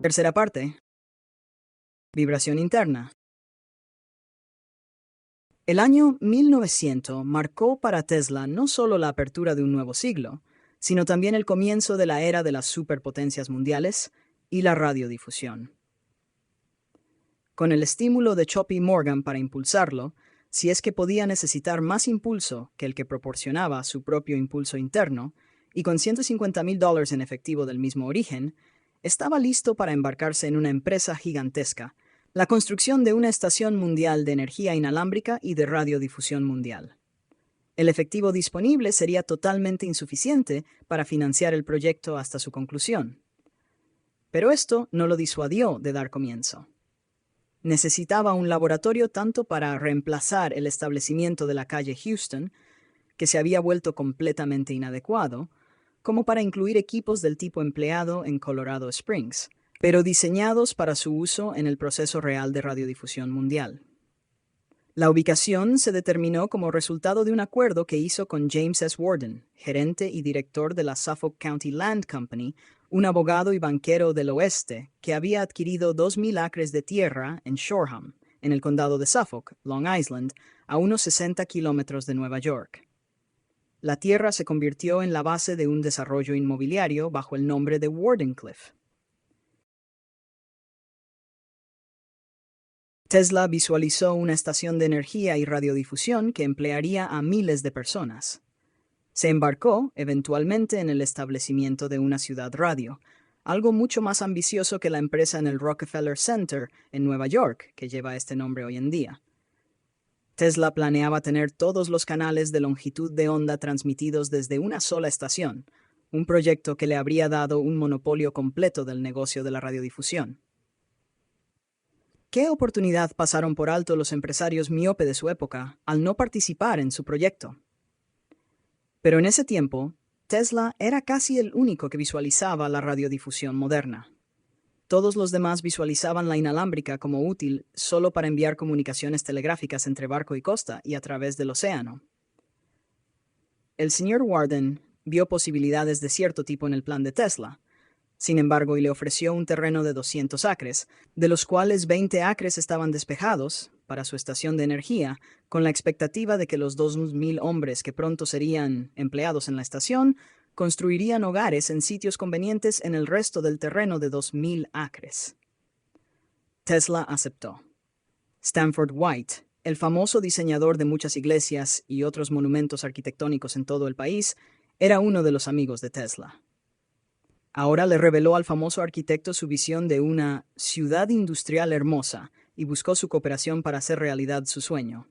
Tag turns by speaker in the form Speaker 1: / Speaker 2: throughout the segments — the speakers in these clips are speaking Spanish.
Speaker 1: Tercera parte. Vibración interna. El año 1900 marcó para Tesla no solo la apertura de un nuevo siglo, sino también el comienzo de la era de las superpotencias mundiales y la radiodifusión. Con el estímulo de Choppy Morgan para impulsarlo, si es que podía necesitar más impulso que el que proporcionaba su propio impulso interno, y con $150,000 en efectivo del mismo origen, estaba listo para embarcarse en una empresa gigantesca, la construcción de una estación mundial de energía inalámbrica y de radiodifusión mundial. El efectivo disponible sería totalmente insuficiente para financiar el proyecto hasta su conclusión. Pero esto no lo disuadió de dar comienzo. Necesitaba un laboratorio tanto para reemplazar el establecimiento de la calle Houston, que se había vuelto completamente inadecuado, como para incluir equipos del tipo empleado en Colorado Springs, pero diseñados para su uso en el proceso real de radiodifusión mundial. La ubicación se determinó como resultado de un acuerdo que hizo con James S. Warden, gerente y director de la Suffolk County Land Company, un abogado y banquero del oeste que había adquirido 2,000 acres de tierra en Shoreham, en el condado de Suffolk, Long Island, a unos 60 kilómetros de Nueva York. La tierra se convirtió en la base de un desarrollo inmobiliario bajo el nombre de Wardenclyffe. Tesla visualizó una estación de energía y radiodifusión que emplearía a miles de personas. Se embarcó, eventualmente, en el establecimiento de una ciudad radio, algo mucho más ambicioso que la empresa en el Rockefeller Center, en Nueva York, que lleva este nombre hoy en día. Tesla planeaba tener todos los canales de longitud de onda transmitidos desde una sola estación, un proyecto que le habría dado un monopolio completo del negocio de la radiodifusión. ¿Qué oportunidad pasaron por alto los empresarios miope de su época al no participar en su proyecto? Pero en ese tiempo, Tesla era casi el único que visualizaba la radiodifusión moderna. Todos los demás visualizaban la inalámbrica como útil solo para enviar comunicaciones telegráficas entre barco y costa y a través del océano. El señor Warden vio posibilidades de cierto tipo en el plan de Tesla, sin embargo, y le ofreció un terreno de 200 acres, de los cuales 20 acres estaban despejados para su estación de energía, con la expectativa de que los 2,000 hombres que pronto serían empleados en la estación construirían hogares en sitios convenientes en el resto del terreno de 2,000 acres. Tesla aceptó. Stanford White, el famoso diseñador de muchas iglesias y otros monumentos arquitectónicos en todo el país, era uno de los amigos de Tesla. Ahora le reveló al famoso arquitecto su visión de una ciudad industrial hermosa y buscó su cooperación para hacer realidad su sueño.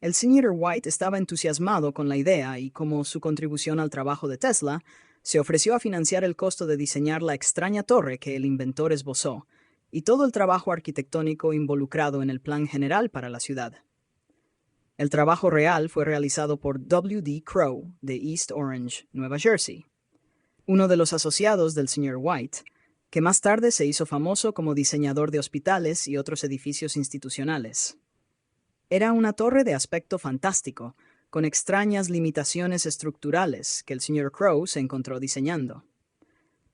Speaker 1: El señor White estaba entusiasmado con la idea y, como su contribución al trabajo de Tesla, se ofreció a financiar el costo de diseñar la extraña torre que el inventor esbozó y todo el trabajo arquitectónico involucrado en el plan general para la ciudad. El trabajo real fue realizado por W. D. Crowe de East Orange, Nueva Jersey, uno de los asociados del señor White, que más tarde se hizo famoso como diseñador de hospitales y otros edificios institucionales. Era una torre de aspecto fantástico, con extrañas limitaciones estructurales que el señor Crowe se encontró diseñando.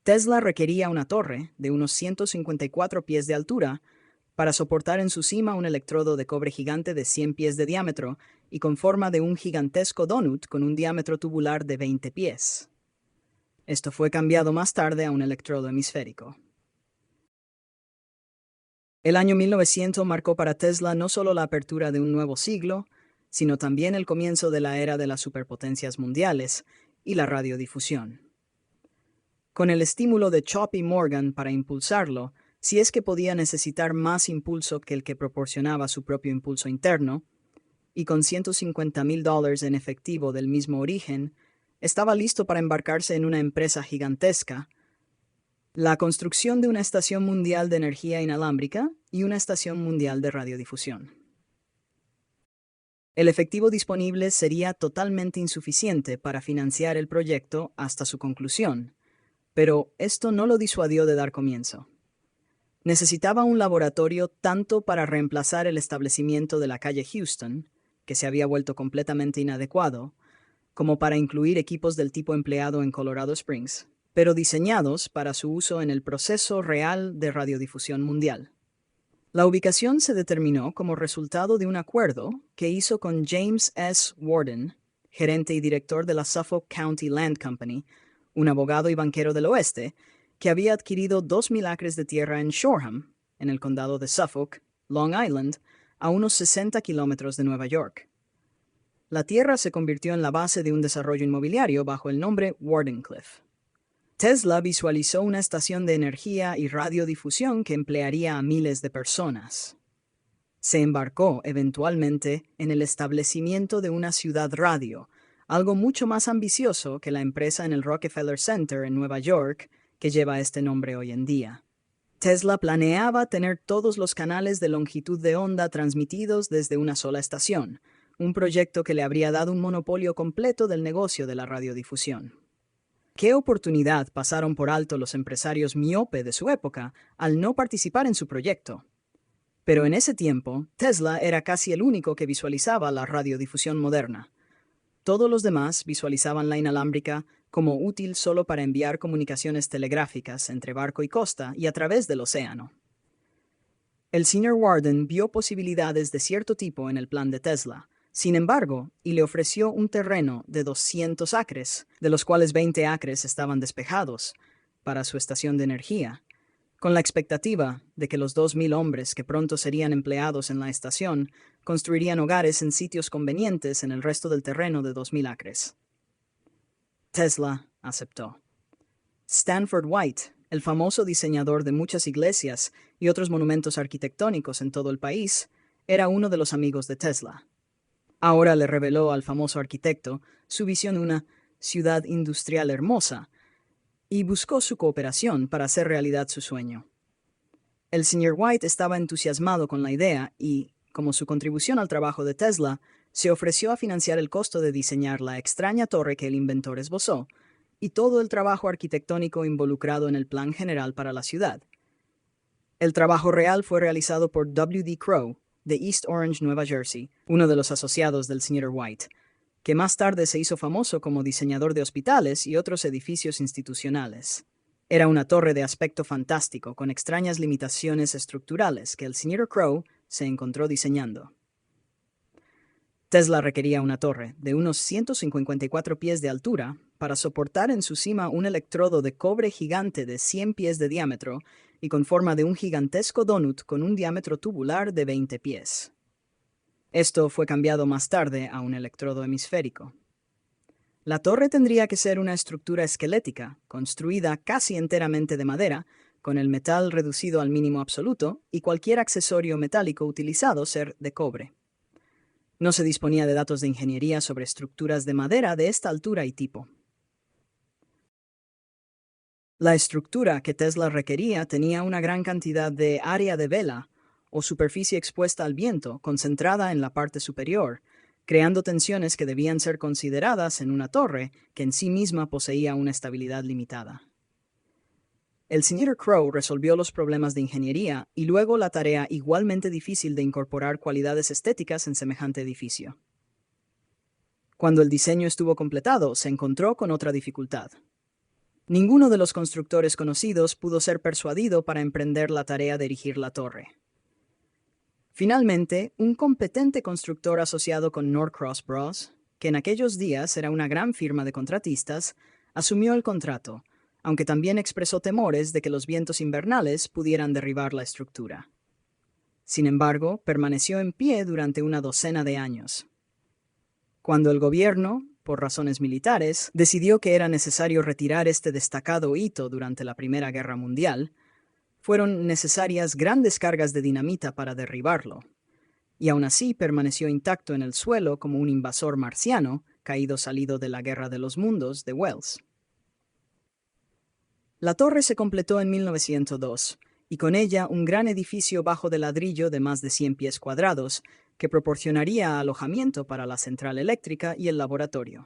Speaker 1: Tesla requería una torre de unos 154 pies de altura para soportar en su cima un electrodo de cobre gigante de 100 pies de diámetro y con forma de un gigantesco donut con un diámetro tubular de 20 pies. Esto fue cambiado más tarde a un electrodo hemisférico. El año 1900 marcó para Tesla no solo la apertura de un nuevo siglo, sino también el comienzo de la era de las superpotencias mundiales y la radiodifusión. Con el estímulo de Choppy Morgan para impulsarlo, si es que podía necesitar más impulso que el que proporcionaba su propio impulso interno, y con $150,000 en efectivo del mismo origen, estaba listo para embarcarse en una empresa gigantesca, la construcción de una estación mundial de energía inalámbrica y una estación mundial de radiodifusión. El efectivo disponible sería totalmente insuficiente para financiar el proyecto hasta su conclusión, pero esto no lo disuadió de dar comienzo. Necesitaba un laboratorio tanto para reemplazar el establecimiento de la calle Houston, que se había vuelto completamente inadecuado, como para incluir equipos del tipo empleado en Colorado Springs, pero diseñados para su uso en el proceso real de radiodifusión mundial. La ubicación se determinó como resultado de un acuerdo que hizo con James S. Warden, gerente y director de la Suffolk County Land Company, un abogado y banquero del oeste, que había adquirido 2.000 acres de tierra en Shoreham, en el condado de Suffolk, Long Island, a unos 60 kilómetros de Nueva York. La tierra se convirtió en la base de un desarrollo inmobiliario bajo el nombre Wardenclyffe. Tesla visualizó una estación de energía y radiodifusión que emplearía a miles de personas. Se embarcó eventualmente en el establecimiento de una ciudad radio, algo mucho más ambicioso que la empresa en el Rockefeller Center en Nueva York, que lleva este nombre hoy en día. Tesla planeaba tener todos los canales de longitud de onda transmitidos desde una sola estación, un proyecto que le habría dado un monopolio completo del negocio de la radiodifusión. ¿Qué oportunidad pasaron por alto los empresarios miope de su época al no participar en su proyecto? Pero en ese tiempo, Tesla era casi el único que visualizaba la radiodifusión moderna. Todos los demás visualizaban la inalámbrica como útil solo para enviar comunicaciones telegráficas entre barco y costa y a través del océano. El señor Warden vio posibilidades de cierto tipo en el plan de Tesla, sin embargo, y le ofreció un terreno de 200 acres, de los cuales 20 acres estaban despejados, para su estación de energía, con la expectativa de que los 2.000 hombres que pronto serían empleados en la estación construirían hogares en sitios convenientes en el resto del terreno de 2.000 acres. Tesla aceptó. Stanford White, el famoso diseñador de muchas iglesias y otros monumentos arquitectónicos en todo el país, era uno de los amigos de Tesla. Ahora le reveló al famoso arquitecto su visión de una ciudad industrial hermosa y buscó su cooperación para hacer realidad su sueño. El señor White estaba entusiasmado con la idea y, como su contribución al trabajo de Tesla, se ofreció a financiar el costo de diseñar la extraña torre que el inventor esbozó y todo el trabajo arquitectónico involucrado en el plan general para la ciudad. El trabajo real fue realizado por W. D. Crowe, de East Orange, Nueva Jersey, uno de los asociados del señor White, que más tarde se hizo famoso como diseñador de hospitales y otros edificios institucionales. Era una torre de aspecto fantástico, con extrañas limitaciones estructurales que el señor Crowe se encontró diseñando. Tesla requería una torre de unos 154 pies de altura para soportar en su cima un electrodo de cobre gigante de 100 pies de diámetro y con forma de un gigantesco donut con un diámetro tubular de 20 pies. Esto fue cambiado más tarde a un electrodo hemisférico. La torre tendría que ser una estructura esquelética, construida casi enteramente de madera, con el metal reducido al mínimo absoluto y cualquier accesorio metálico utilizado ser de cobre. No se disponía de datos de ingeniería sobre estructuras de madera de esta altura y tipo. La estructura que Tesla requería tenía una gran cantidad de área de vela, o superficie expuesta al viento, concentrada en la parte superior, creando tensiones que debían ser consideradas en una torre que en sí misma poseía una estabilidad limitada. El señor Crowe resolvió los problemas de ingeniería y luego la tarea igualmente difícil de incorporar cualidades estéticas en semejante edificio. Cuando el diseño estuvo completado, se encontró con otra dificultad. Ninguno de los constructores conocidos pudo ser persuadido para emprender la tarea de erigir la torre. Finalmente, un competente constructor asociado con Norcross Bros., que en aquellos días era una gran firma de contratistas, asumió el contrato, aunque también expresó temores de que los vientos invernales pudieran derribar la estructura. Sin embargo, permaneció en pie durante una docena de años. Cuando el gobierno, por razones militares, decidió que era necesario retirar este destacado hito durante la Primera Guerra Mundial, fueron necesarias grandes cargas de dinamita para derribarlo, y aún así permaneció intacto en el suelo como un invasor marciano caído salido de la Guerra de los Mundos de Wells. La torre se completó en 1902, y con ella un gran edificio bajo de ladrillo de más de 100 pies cuadrados, que proporcionaría alojamiento para la central eléctrica y el laboratorio.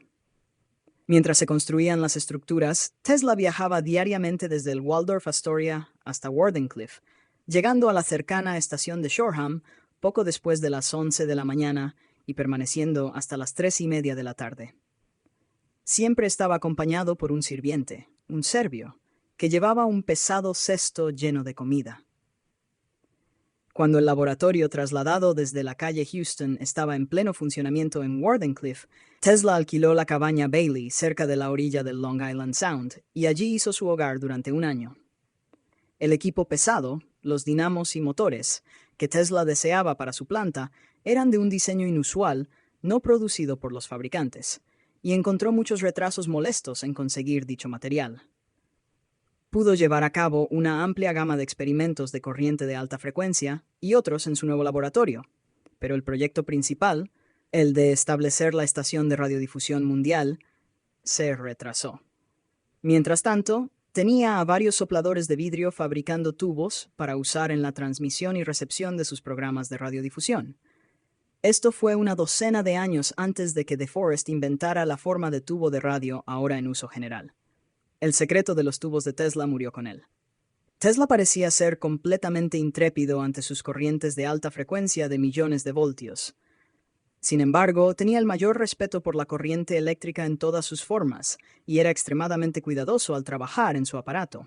Speaker 1: Mientras se construían las estructuras, Tesla viajaba diariamente desde el Waldorf Astoria hasta Wardenclyffe, llegando a la cercana estación de Shoreham poco después de las 11 de la mañana y permaneciendo hasta las 3:30 de la tarde. Siempre estaba acompañado por un sirviente, un serbio, que llevaba un pesado cesto lleno de comida. Cuando el laboratorio trasladado desde la calle Houston estaba en pleno funcionamiento en Wardenclyffe, Tesla alquiló la cabaña Bailey cerca de la orilla del Long Island Sound y allí hizo su hogar durante un año. El equipo pesado, los dinamos y motores, que Tesla deseaba para su planta, eran de un diseño inusual, no producido por los fabricantes, y encontró muchos retrasos molestos en conseguir dicho material. Pudo llevar a cabo una amplia gama de experimentos de corriente de alta frecuencia y otros en su nuevo laboratorio, pero el proyecto principal, el de establecer la estación de radiodifusión mundial, se retrasó. Mientras tanto, tenía a varios sopladores de vidrio fabricando tubos para usar en la transmisión y recepción de sus programas de radiodifusión. Esto fue una docena de años antes de que De Forest inventara la forma de tubo de radio ahora en uso general. El secreto de los tubos de Tesla murió con él. Tesla parecía ser completamente intrépido ante sus corrientes de alta frecuencia de millones de voltios. Sin embargo, tenía el mayor respeto por la corriente eléctrica en todas sus formas y era extremadamente cuidadoso al trabajar en su aparato.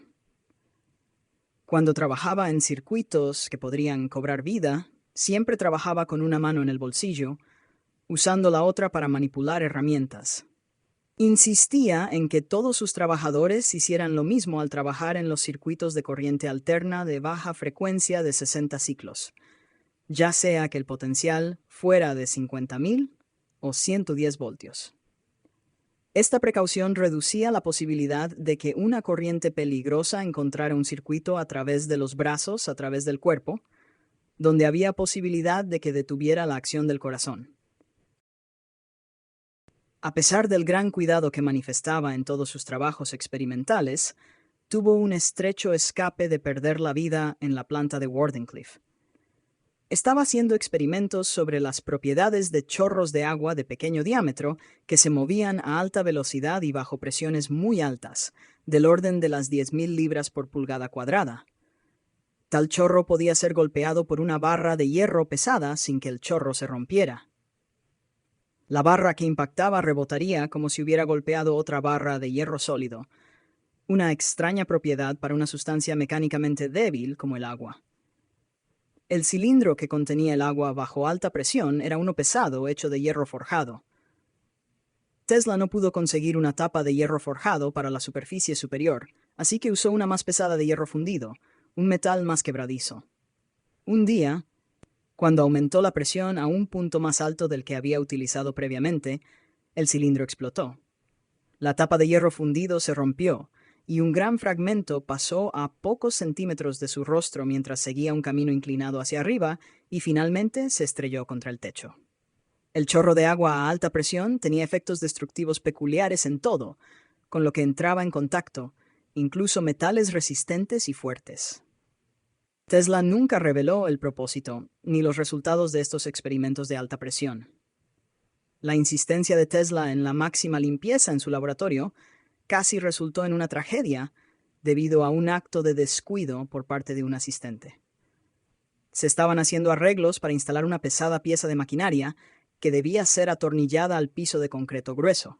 Speaker 1: Cuando trabajaba en circuitos que podrían cobrar vida, siempre trabajaba con una mano en el bolsillo, usando la otra para manipular herramientas. Insistía en que todos sus trabajadores hicieran lo mismo al trabajar en los circuitos de corriente alterna de baja frecuencia de 60 ciclos, ya sea que el potencial fuera de 50.000 o 110 voltios. Esta precaución reducía la posibilidad de que una corriente peligrosa encontrara un circuito a través de los brazos, a través del cuerpo, donde había posibilidad de que detuviera la acción del corazón. A pesar del gran cuidado que manifestaba en todos sus trabajos experimentales, tuvo un estrecho escape de perder la vida en la planta de Wardenclyffe. Estaba haciendo experimentos sobre las propiedades de chorros de agua de pequeño diámetro que se movían a alta velocidad y bajo presiones muy altas, del orden de las 10.000 libras por pulgada cuadrada. Tal chorro podía ser golpeado por una barra de hierro pesada sin que el chorro se rompiera. La barra que impactaba rebotaría como si hubiera golpeado otra barra de hierro sólido, una extraña propiedad para una sustancia mecánicamente débil como el agua. El cilindro que contenía el agua bajo alta presión era uno pesado hecho de hierro forjado. Tesla no pudo conseguir una tapa de hierro forjado para la superficie superior, así que usó una más pesada de hierro fundido, un metal más quebradizo. Un día, cuando aumentó la presión a un punto más alto del que había utilizado previamente, el cilindro explotó. La tapa de hierro fundido se rompió, y un gran fragmento pasó a pocos centímetros de su rostro mientras seguía un camino inclinado hacia arriba y finalmente se estrelló contra el techo. El chorro de agua a alta presión tenía efectos destructivos peculiares en todo, con lo que entraba en contacto, incluso metales resistentes y fuertes. Tesla nunca reveló el propósito ni los resultados de estos experimentos de alta presión. La insistencia de Tesla en la máxima limpieza en su laboratorio casi resultó en una tragedia debido a un acto de descuido por parte de un asistente. Se estaban haciendo arreglos para instalar una pesada pieza de maquinaria que debía ser atornillada al piso de concreto grueso.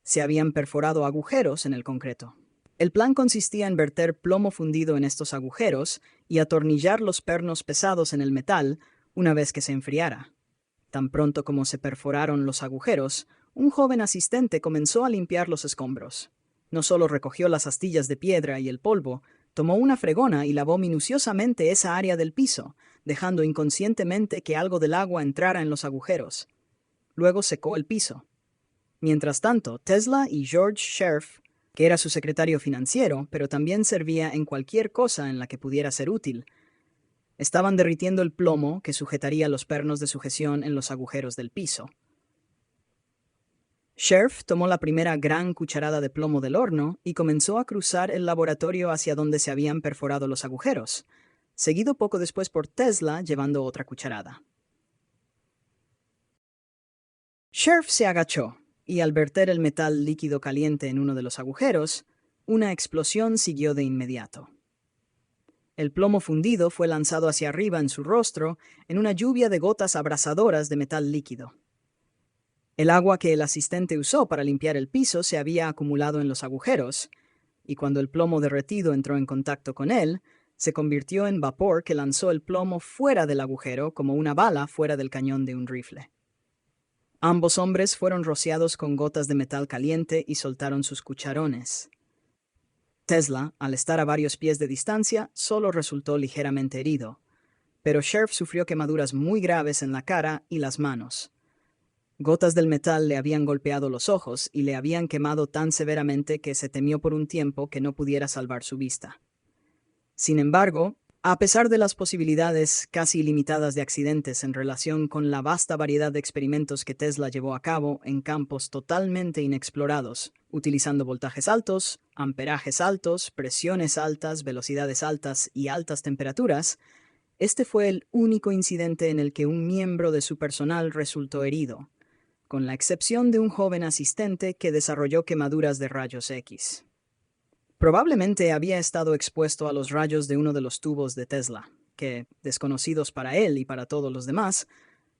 Speaker 1: Se habían perforado agujeros en el concreto. El plan consistía en verter plomo fundido en estos agujeros y atornillar los pernos pesados en el metal una vez que se enfriara. Tan pronto como se perforaron los agujeros, un joven asistente comenzó a limpiar los escombros. No solo recogió las astillas de piedra y el polvo, tomó una fregona y lavó minuciosamente esa área del piso, dejando inconscientemente que algo del agua entrara en los agujeros. Luego secó el piso. Mientras tanto, Tesla y George Scherf, que era su secretario financiero, pero también servía en cualquier cosa en la que pudiera ser útil, estaban derritiendo el plomo que sujetaría los pernos de sujeción en los agujeros del piso. Scherf tomó la primera gran cucharada de plomo del horno y comenzó a cruzar el laboratorio hacia donde se habían perforado los agujeros, seguido poco después por Tesla llevando otra cucharada. Scherf se agachó, y al verter el metal líquido caliente en uno de los agujeros, una explosión siguió de inmediato. El plomo fundido fue lanzado hacia arriba en su rostro en una lluvia de gotas abrasadoras de metal líquido. El agua que el asistente usó para limpiar el piso se había acumulado en los agujeros, y cuando el plomo derretido entró en contacto con él, se convirtió en vapor que lanzó el plomo fuera del agujero como una bala fuera del cañón de un rifle. Ambos hombres fueron rociados con gotas de metal caliente y soltaron sus cucharones. Tesla, al estar a varios pies de distancia, solo resultó ligeramente herido, pero Scherf sufrió quemaduras muy graves en la cara y las manos. Gotas del metal le habían golpeado los ojos y le habían quemado tan severamente que se temió por un tiempo que no pudiera salvar su vista. Sin embargo, a pesar de las posibilidades casi ilimitadas de accidentes en relación con la vasta variedad de experimentos que Tesla llevó a cabo en campos totalmente inexplorados, utilizando voltajes altos, amperajes altos, presiones altas, velocidades altas y altas temperaturas, este fue el único incidente en el que un miembro de su personal resultó herido, con la excepción de un joven asistente que desarrolló quemaduras de rayos X. Probablemente había estado expuesto a los rayos de uno de los tubos de Tesla, que, desconocidos para él y para todos los demás,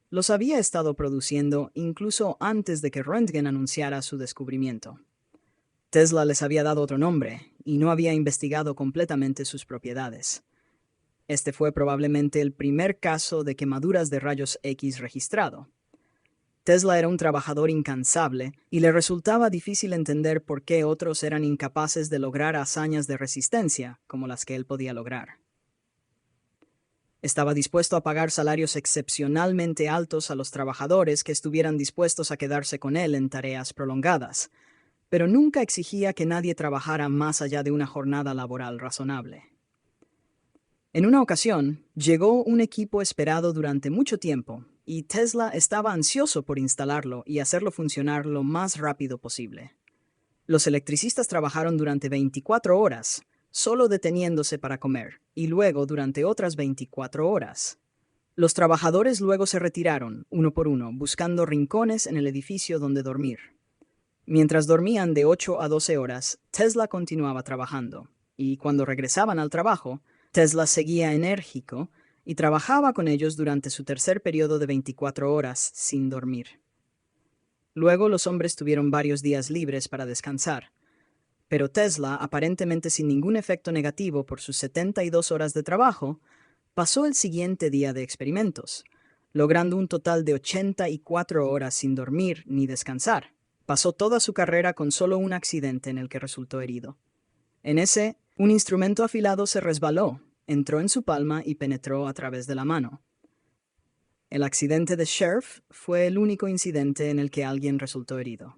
Speaker 1: los había estado produciendo incluso antes de que Röntgen anunciara su descubrimiento. Tesla les había dado otro nombre y no había investigado completamente sus propiedades. Este fue probablemente el primer caso de quemaduras de rayos X registrado. Tesla era un trabajador incansable y le resultaba difícil entender por qué otros eran incapaces de lograr hazañas de resistencia como las que él podía lograr. Estaba dispuesto a pagar salarios excepcionalmente altos a los trabajadores que estuvieran dispuestos a quedarse con él en tareas prolongadas, pero nunca exigía que nadie trabajara más allá de una jornada laboral razonable. En una ocasión, llegó un equipo esperado durante mucho tiempo, y Tesla estaba ansioso por instalarlo y hacerlo funcionar lo más rápido posible. Los electricistas trabajaron durante 24 horas, solo deteniéndose para comer, y luego durante otras 24 horas. Los trabajadores luego se retiraron, uno por uno, buscando rincones en el edificio donde dormir. Mientras dormían de 8 a 12 horas, Tesla continuaba trabajando, y cuando regresaban al trabajo, Tesla seguía enérgico y trabajaba con ellos durante su tercer periodo de 24 horas sin dormir. Luego los hombres tuvieron varios días libres para descansar, pero Tesla, aparentemente sin ningún efecto negativo por sus 72 horas de trabajo, pasó el siguiente día de experimentos, logrando un total de 84 horas sin dormir ni descansar. Pasó toda su carrera con solo un accidente en el que resultó herido. En ese, un instrumento afilado se resbaló, entró en su palma y penetró a través de la mano. El accidente de Scherf fue el único incidente en el que alguien resultó herido.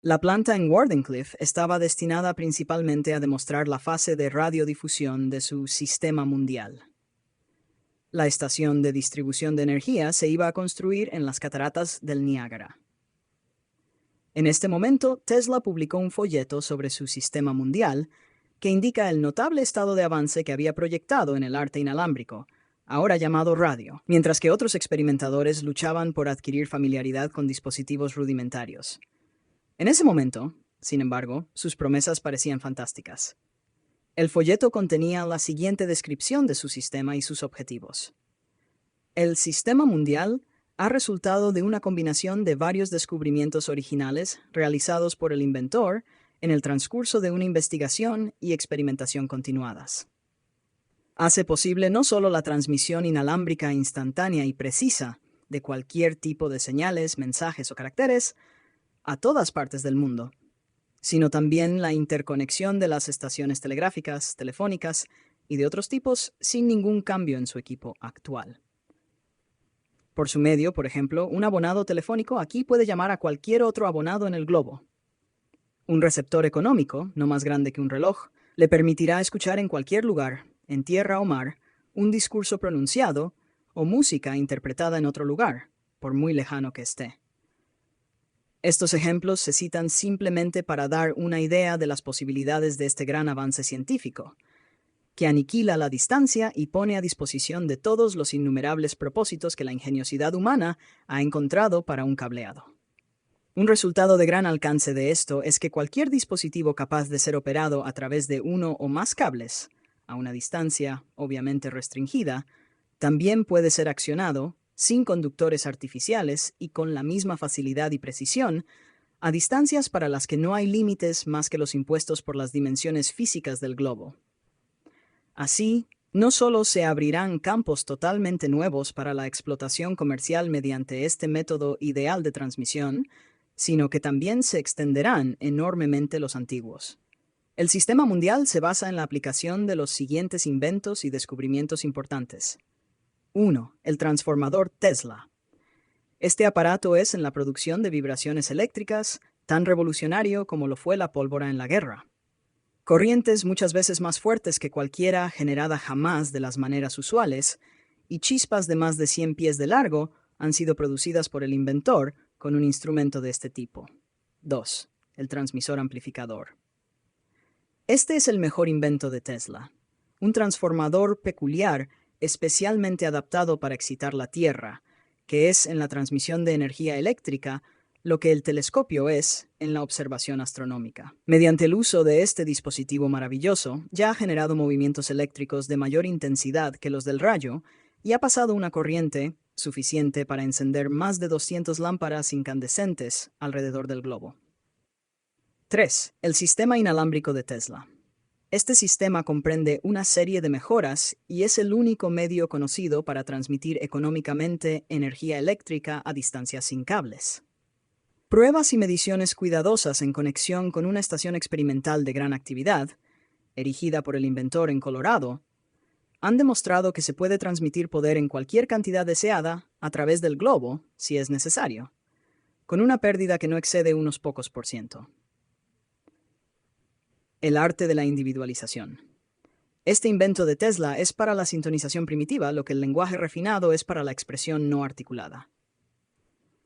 Speaker 1: La planta en Wardenclyffe estaba destinada principalmente a demostrar la fase de radiodifusión de su sistema mundial. La estación de distribución de energía se iba a construir en las cataratas del Niágara. En este momento, Tesla publicó un folleto sobre su sistema mundial que indica el notable estado de avance que había proyectado en el arte inalámbrico, ahora llamado radio, mientras que otros experimentadores luchaban por adquirir familiaridad con dispositivos rudimentarios. En ese momento, sin embargo, sus promesas parecían fantásticas. El folleto contenía la siguiente descripción de su sistema y sus objetivos. El sistema mundial ha resultado de una combinación de varios descubrimientos originales realizados por el inventor en el transcurso de una investigación y experimentación continuadas. Hace posible no solo la transmisión inalámbrica instantánea y precisa de cualquier tipo de señales, mensajes o caracteres a todas partes del mundo, sino también la interconexión de las estaciones telegráficas, telefónicas y de otros tipos sin ningún cambio en su equipo actual. Por su medio, por ejemplo, un abonado telefónico aquí puede llamar a cualquier otro abonado en el globo. Un receptor económico, no más grande que un reloj, le permitirá escuchar en cualquier lugar, en tierra o mar, un discurso pronunciado o música interpretada en otro lugar, por muy lejano que esté. Estos ejemplos se citan simplemente para dar una idea de las posibilidades de este gran avance científico, que aniquila la distancia y pone a disposición de todos los innumerables propósitos que la ingeniosidad humana ha encontrado para un cableado. Un resultado de gran alcance de esto es que cualquier dispositivo capaz de ser operado a través de uno o más cables, a una distancia obviamente restringida, también puede ser accionado, sin conductores artificiales y con la misma facilidad y precisión, a distancias para las que no hay límites más que los impuestos por las dimensiones físicas del globo. Así, no solo se abrirán campos totalmente nuevos para la explotación comercial mediante este método ideal de transmisión, sino que también se extenderán enormemente los antiguos. El sistema mundial se basa en la aplicación de los siguientes inventos y descubrimientos importantes. 1. El transformador Tesla. Este aparato es en la producción de vibraciones eléctricas, tan revolucionario como lo fue la pólvora en la guerra. Corrientes muchas veces más fuertes que cualquiera generada jamás de las maneras usuales, y chispas de más de 100 pies de largo han sido producidas por el inventor con un instrumento de este tipo. 2. El transmisor amplificador. Este es el mejor invento de Tesla. Un transformador peculiar especialmente adaptado para excitar la Tierra, que es en la transmisión de energía eléctrica lo que el telescopio es en la observación astronómica. Mediante el uso de este dispositivo maravilloso, ya ha generado movimientos eléctricos de mayor intensidad que los del rayo y ha pasado una corriente suficiente para encender más de 200 lámparas incandescentes alrededor del globo. 3. El sistema inalámbrico de Tesla. Este sistema comprende una serie de mejoras y es el único medio conocido para transmitir económicamente energía eléctrica a distancias sin cables. Pruebas y mediciones cuidadosas en conexión con una estación experimental de gran actividad, erigida por el inventor en Colorado, han demostrado que se puede transmitir poder en cualquier cantidad deseada a través del globo, si es necesario, con una pérdida que no excede unos pocos %. El arte de la individualización. Este invento de Tesla es para la sintonización primitiva lo que el lenguaje refinado es para la expresión no articulada.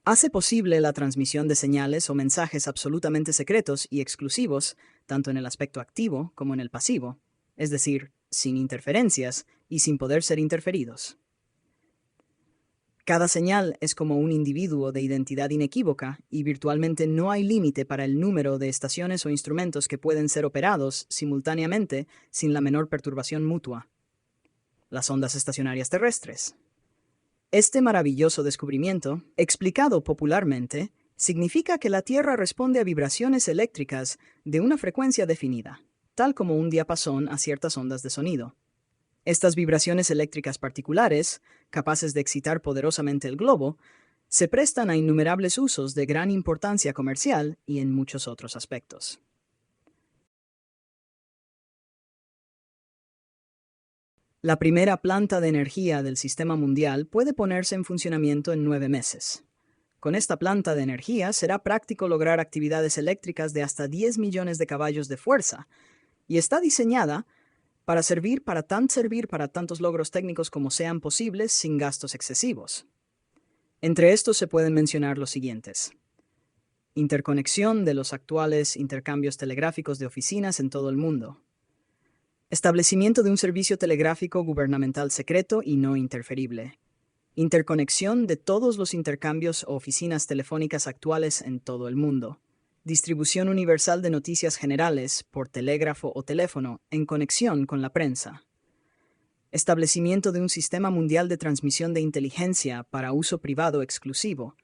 Speaker 1: Hace posible la transmisión de señales o mensajes absolutamente secretos y exclusivos, tanto en el aspecto activo como en el pasivo, es decir, sin interferencias y sin poder ser interferidos. Cada señal es como un individuo de identidad inequívoca y virtualmente no hay límite para el número de estaciones o instrumentos que pueden ser operados simultáneamente sin la menor perturbación mutua. Las ondas estacionarias terrestres. Este maravilloso descubrimiento, explicado popularmente, significa que la Tierra responde a vibraciones eléctricas de una frecuencia definida, tal como un diapasón a ciertas ondas de sonido. Estas vibraciones eléctricas particulares, capaces de excitar poderosamente el globo, se prestan a innumerables usos de gran importancia comercial y en muchos otros aspectos. La primera planta de energía del sistema mundial puede ponerse en funcionamiento en 9 meses. Con esta planta de energía será práctico lograr actividades eléctricas de hasta 10 millones de caballos de fuerza, y está diseñada para servir para tantos logros técnicos como sean posibles sin gastos excesivos. Entre estos se pueden mencionar los siguientes: interconexión de los actuales intercambios telegráficos de oficinas en todo el mundo. Establecimiento de un servicio telegráfico gubernamental secreto y no interferible. Interconexión de todos los intercambios o oficinas telefónicas actuales en todo el mundo. Distribución universal de noticias generales por telégrafo o teléfono en conexión con la prensa. Establecimiento de un sistema mundial de transmisión de inteligencia para uso privado exclusivo.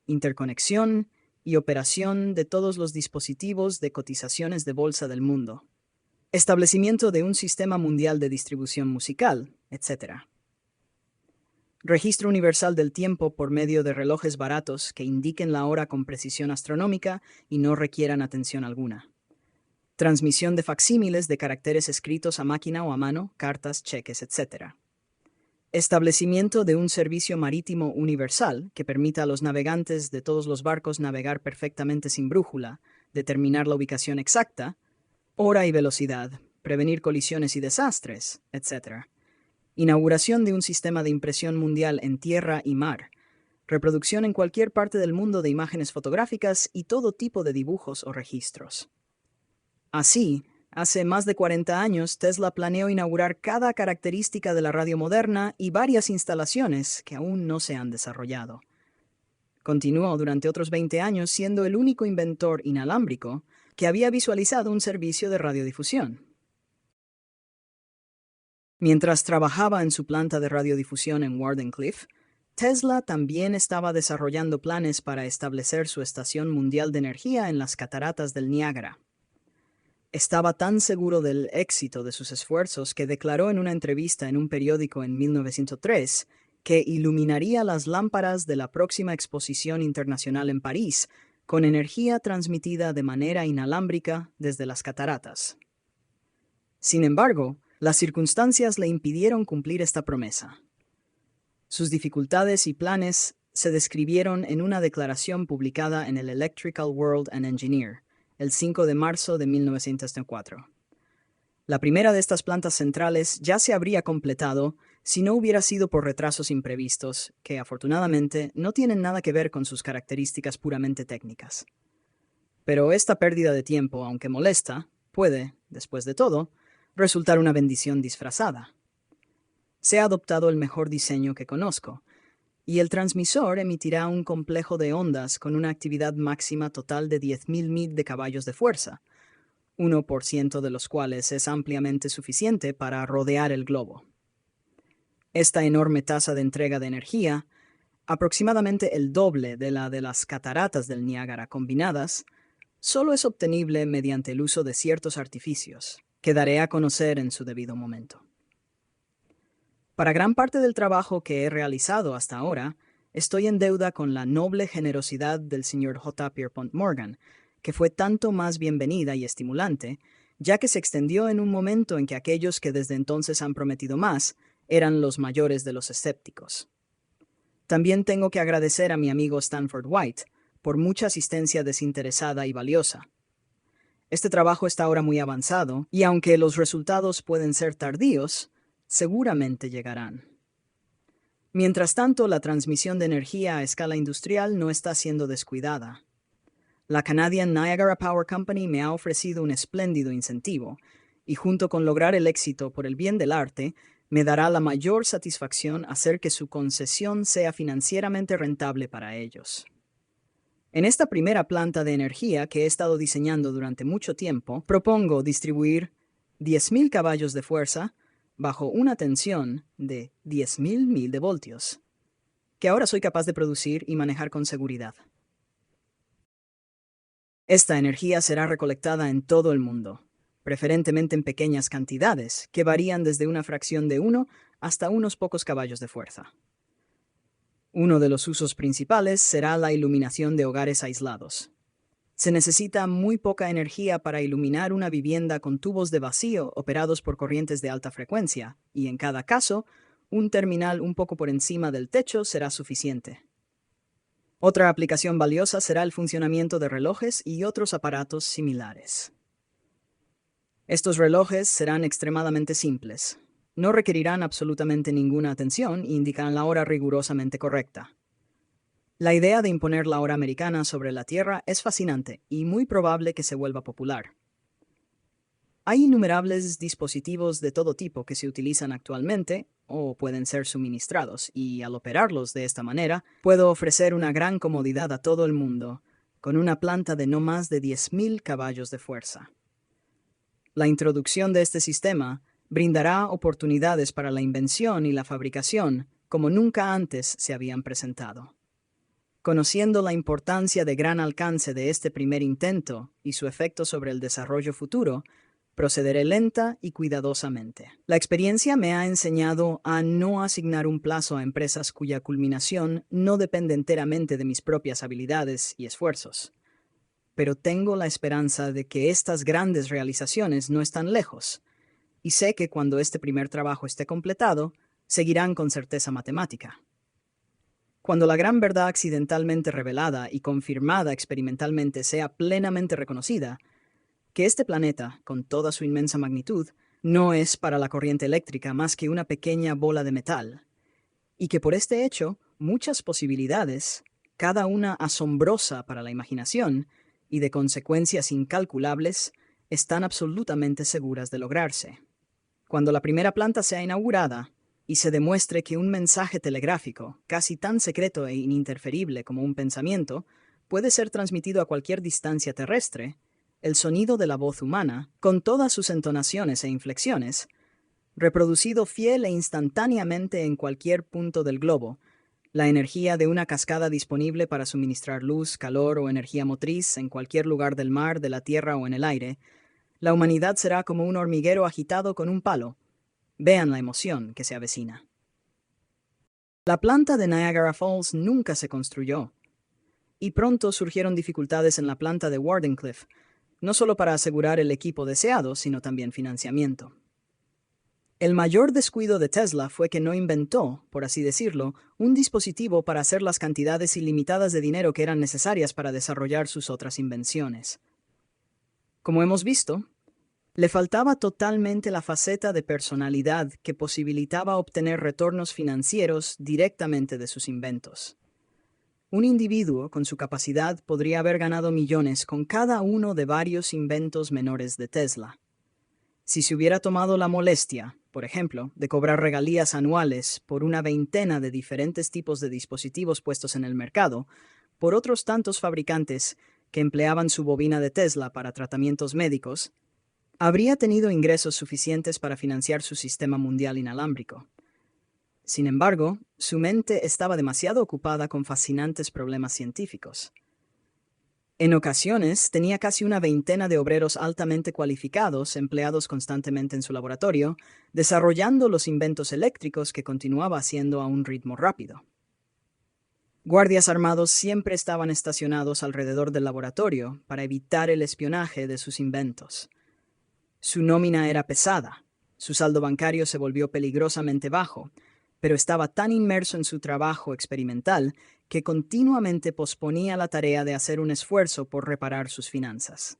Speaker 1: Interconexión y operación de todos los dispositivos de cotizaciones de bolsa del mundo. Establecimiento de un sistema mundial de distribución musical, etc. Registro universal del tiempo por medio de relojes baratos que indiquen la hora con precisión astronómica y no requieran atención alguna. Transmisión de facsímiles de caracteres escritos a máquina o a mano, cartas, cheques, etc. Establecimiento de un servicio marítimo universal que permita a los navegantes de todos los barcos navegar perfectamente sin brújula, determinar la ubicación exacta, hora y velocidad, prevenir colisiones y desastres, etc. Inauguración de un sistema de impresión mundial en tierra y mar, reproducción en cualquier parte del mundo de imágenes fotográficas y todo tipo de dibujos o registros. Así, hace más de 40 años, Tesla planeó inaugurar cada característica de la radio moderna y varias instalaciones que aún no se han desarrollado. Continuó durante otros 20 años siendo el único inventor inalámbrico que había visualizado un servicio de radiodifusión. Mientras trabajaba en su planta de radiodifusión en Wardenclyffe, Tesla también estaba desarrollando planes para establecer su estación mundial de energía en las cataratas del Niágara. Estaba tan seguro del éxito de sus esfuerzos que declaró en una entrevista en un periódico en 1903 que iluminaría las lámparas de la próxima exposición internacional en París con energía transmitida de manera inalámbrica desde las cataratas. Sin embargo, las circunstancias le impidieron cumplir esta promesa. Sus dificultades y planes se describieron en una declaración publicada en el Electrical World and Engineer, el 5 de marzo de 1904. La primera de estas plantas centrales ya se habría completado si no hubiera sido por retrasos imprevistos, que afortunadamente no tienen nada que ver con sus características puramente técnicas. Pero esta pérdida de tiempo, aunque molesta, puede, después de todo, resultar una bendición disfrazada. Se ha adoptado el mejor diseño que conozco, y el transmisor emitirá un complejo de ondas con una actividad máxima total de 10.000 mil de caballos de fuerza, 1% de los cuales es ampliamente suficiente para rodear el globo. Esta enorme tasa de entrega de energía, aproximadamente el doble de la de las cataratas del Niágara combinadas, solo es obtenible mediante el uso de ciertos artificios, que daré a conocer en su debido momento. Para gran parte del trabajo que he realizado hasta ahora, estoy en deuda con la noble generosidad del Sr. J. Pierpont Morgan, que fue tanto más bienvenida y estimulante, ya que se extendió en un momento en que aquellos que desde entonces han prometido más eran los mayores de los escépticos. También tengo que agradecer a mi amigo Stanford White por mucha asistencia desinteresada y valiosa. Este trabajo está ahora muy avanzado, y aunque los resultados pueden ser tardíos, seguramente llegarán. Mientras tanto, la transmisión de energía a escala industrial no está siendo descuidada. La Canadian Niagara Power Company me ha ofrecido un espléndido incentivo, y junto con lograr el éxito por el bien del arte, me dará la mayor satisfacción hacer que su concesión sea financieramente rentable para ellos. En esta primera planta de energía que he estado diseñando durante mucho tiempo, propongo distribuir 10.000 caballos de fuerza bajo una tensión de 10.000 mil de voltios, que ahora soy capaz de producir y manejar con seguridad. Esta energía será recolectada en todo el mundo, preferentemente en pequeñas cantidades, que varían desde una fracción de 1 hasta unos pocos caballos de fuerza. Uno de los usos principales será la iluminación de hogares aislados. Se necesita muy poca energía para iluminar una vivienda con tubos de vacío operados por corrientes de alta frecuencia, y en cada caso, un terminal un poco por encima del techo será suficiente. Otra aplicación valiosa será el funcionamiento de relojes y otros aparatos similares. Estos relojes serán extremadamente simples. No requerirán absolutamente ninguna atención e indicarán la hora rigurosamente correcta. La idea de imponer la hora americana sobre la Tierra es fascinante y muy probable que se vuelva popular. Hay innumerables dispositivos de todo tipo que se utilizan actualmente o pueden ser suministrados, y al operarlos de esta manera, puedo ofrecer una gran comodidad a todo el mundo, con una planta de no más de 10.000 caballos de fuerza. La introducción de este sistema brindará oportunidades para la invención y la fabricación como nunca antes se habían presentado. Conociendo la importancia de gran alcance de este primer intento y su efecto sobre el desarrollo futuro, procederé lenta y cuidadosamente. La experiencia me ha enseñado a no asignar un plazo a empresas cuya culminación no depende enteramente de mis propias habilidades y esfuerzos. Pero tengo la esperanza de que estas grandes realizaciones no están lejos, y sé que cuando este primer trabajo esté completado, seguirán con certeza matemática. Cuando la gran verdad accidentalmente revelada y confirmada experimentalmente sea plenamente reconocida, que este planeta, con toda su inmensa magnitud, no es para la corriente eléctrica más que una pequeña bola de metal, y que por este hecho muchas posibilidades, cada una asombrosa para la imaginación y de consecuencias incalculables, están absolutamente seguras de lograrse. Cuando la primera planta sea inaugurada, y se demuestre que un mensaje telegráfico, casi tan secreto e ininterferible como un pensamiento, puede ser transmitido a cualquier distancia terrestre, el sonido de la voz humana, con todas sus entonaciones e inflexiones, reproducido fiel e instantáneamente en cualquier punto del globo, la energía de una cascada disponible para suministrar luz, calor o energía motriz en cualquier lugar del mar, de la tierra o en el aire, la humanidad será como un hormiguero agitado con un palo. Vean la emoción que se avecina. La planta de Niagara Falls nunca se construyó, y pronto surgieron dificultades en la planta de Wardenclyffe, no solo para asegurar el equipo deseado, sino también financiamiento. El mayor descuido de Tesla fue que no inventó, por así decirlo, un dispositivo para hacer las cantidades ilimitadas de dinero que eran necesarias para desarrollar sus otras invenciones. Como hemos visto, le faltaba totalmente la faceta de personalidad que posibilitaba obtener retornos financieros directamente de sus inventos. Un individuo con su capacidad podría haber ganado millones con cada uno de varios inventos menores de Tesla. Si se hubiera tomado la molestia, por ejemplo, de cobrar regalías anuales por una veintena de diferentes tipos de dispositivos puestos en el mercado, por otros tantos fabricantes que empleaban su bobina de Tesla para tratamientos médicos, habría tenido ingresos suficientes para financiar su sistema mundial inalámbrico. Sin embargo, su mente estaba demasiado ocupada con fascinantes problemas científicos. En ocasiones, tenía casi una veintena de obreros altamente cualificados empleados constantemente en su laboratorio, desarrollando los inventos eléctricos que continuaba haciendo a un ritmo rápido. Guardias armados siempre estaban estacionados alrededor del laboratorio para evitar el espionaje de sus inventos. Su nómina era pesada, su saldo bancario se volvió peligrosamente bajo, pero estaba tan inmerso en su trabajo experimental que continuamente posponía la tarea de hacer un esfuerzo por reparar sus finanzas.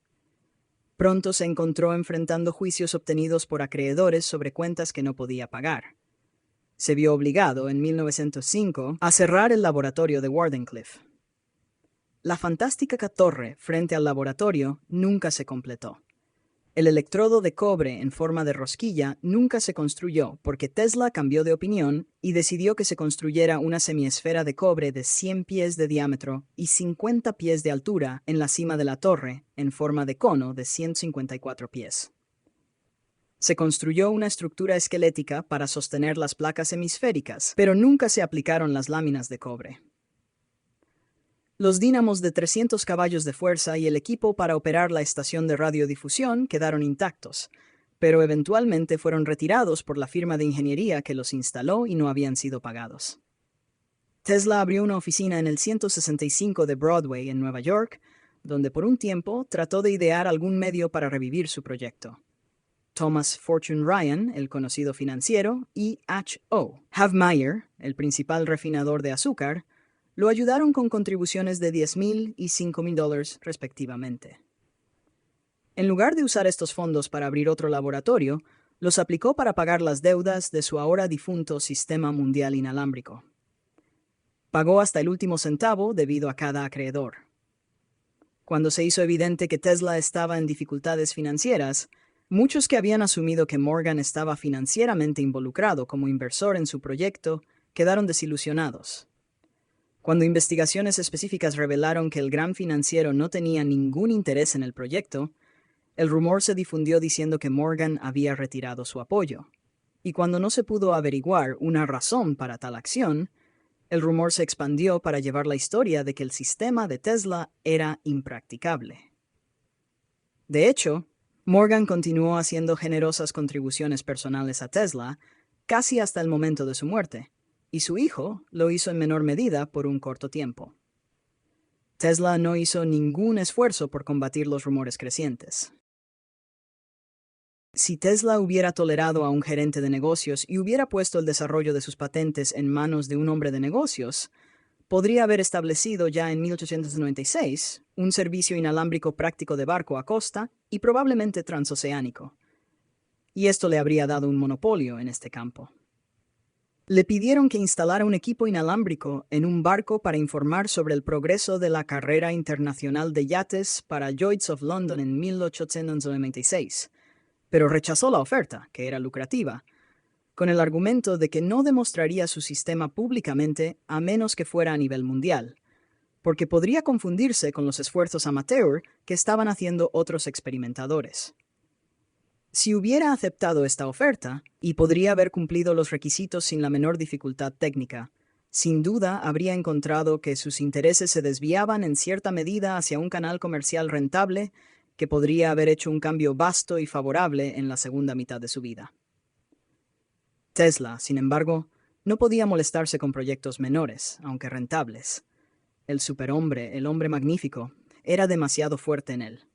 Speaker 1: Pronto se encontró enfrentando juicios obtenidos por acreedores sobre cuentas que no podía pagar. Se vio obligado, en 1905, a cerrar el laboratorio de Wardenclyffe. La fantástica torre frente al laboratorio nunca se completó. El electrodo de cobre en forma de rosquilla nunca se construyó porque Tesla cambió de opinión y decidió que se construyera una semiesfera de cobre de 100 pies de diámetro y 50 pies de altura en la cima de la torre, en forma de cono de 154 pies. Se construyó una estructura esquelética para sostener las placas hemisféricas, pero nunca se aplicaron las láminas de cobre. Los dínamos de 300 caballos de fuerza y el equipo para operar la estación de radiodifusión quedaron intactos, pero eventualmente fueron retirados por la firma de ingeniería que los instaló y no habían sido pagados. Tesla abrió una oficina en el 165 de Broadway en Nueva York, donde por un tiempo trató de idear algún medio para revivir su proyecto. Thomas Fortune Ryan, el conocido financiero, y H.O. Havmeyer, el principal refinador de azúcar, lo ayudaron con contribuciones de $10,000 y $5,000 respectivamente. En lugar de usar estos fondos para abrir otro laboratorio, los aplicó para pagar las deudas de su ahora difunto Sistema Mundial Inalámbrico. Pagó hasta el último centavo debido a cada acreedor. Cuando se hizo evidente que Tesla estaba en dificultades financieras, muchos que habían asumido que Morgan estaba financieramente involucrado como inversor en su proyecto quedaron desilusionados. Cuando investigaciones específicas revelaron que el gran financiero no tenía ningún interés en el proyecto, el rumor se difundió diciendo que Morgan había retirado su apoyo. Y cuando no se pudo averiguar una razón para tal acción, el rumor se expandió para llevar la historia de que el sistema de Tesla era impracticable. De hecho, Morgan continuó haciendo generosas contribuciones personales a Tesla casi hasta el momento de su muerte, y su hijo lo hizo en menor medida por un corto tiempo. Tesla no hizo ningún esfuerzo por combatir los rumores crecientes. Si Tesla hubiera tolerado a un gerente de negocios y hubiera puesto el desarrollo de sus patentes en manos de un hombre de negocios, podría haber establecido ya en 1896 un servicio inalámbrico práctico de barco a costa y probablemente transoceánico. Y esto le habría dado un monopolio en este campo. Le pidieron que instalara un equipo inalámbrico en un barco para informar sobre el progreso de la carrera internacional de yates para Lloyd's of London en 1896, pero rechazó la oferta, que era lucrativa, con el argumento de que no demostraría su sistema públicamente a menos que fuera a nivel mundial, porque podría confundirse con los esfuerzos amateur que estaban haciendo otros experimentadores. Si hubiera aceptado esta oferta, y podría haber cumplido los requisitos sin la menor dificultad técnica, Sin duda habría encontrado que sus intereses se desviaban en cierta medida hacia un canal comercial rentable que podría haber hecho un cambio vasto y favorable en la segunda mitad de su vida. Tesla, sin embargo, no podía molestarse con proyectos menores, aunque rentables. El superhombre, el hombre magnífico, era demasiado fuerte en él.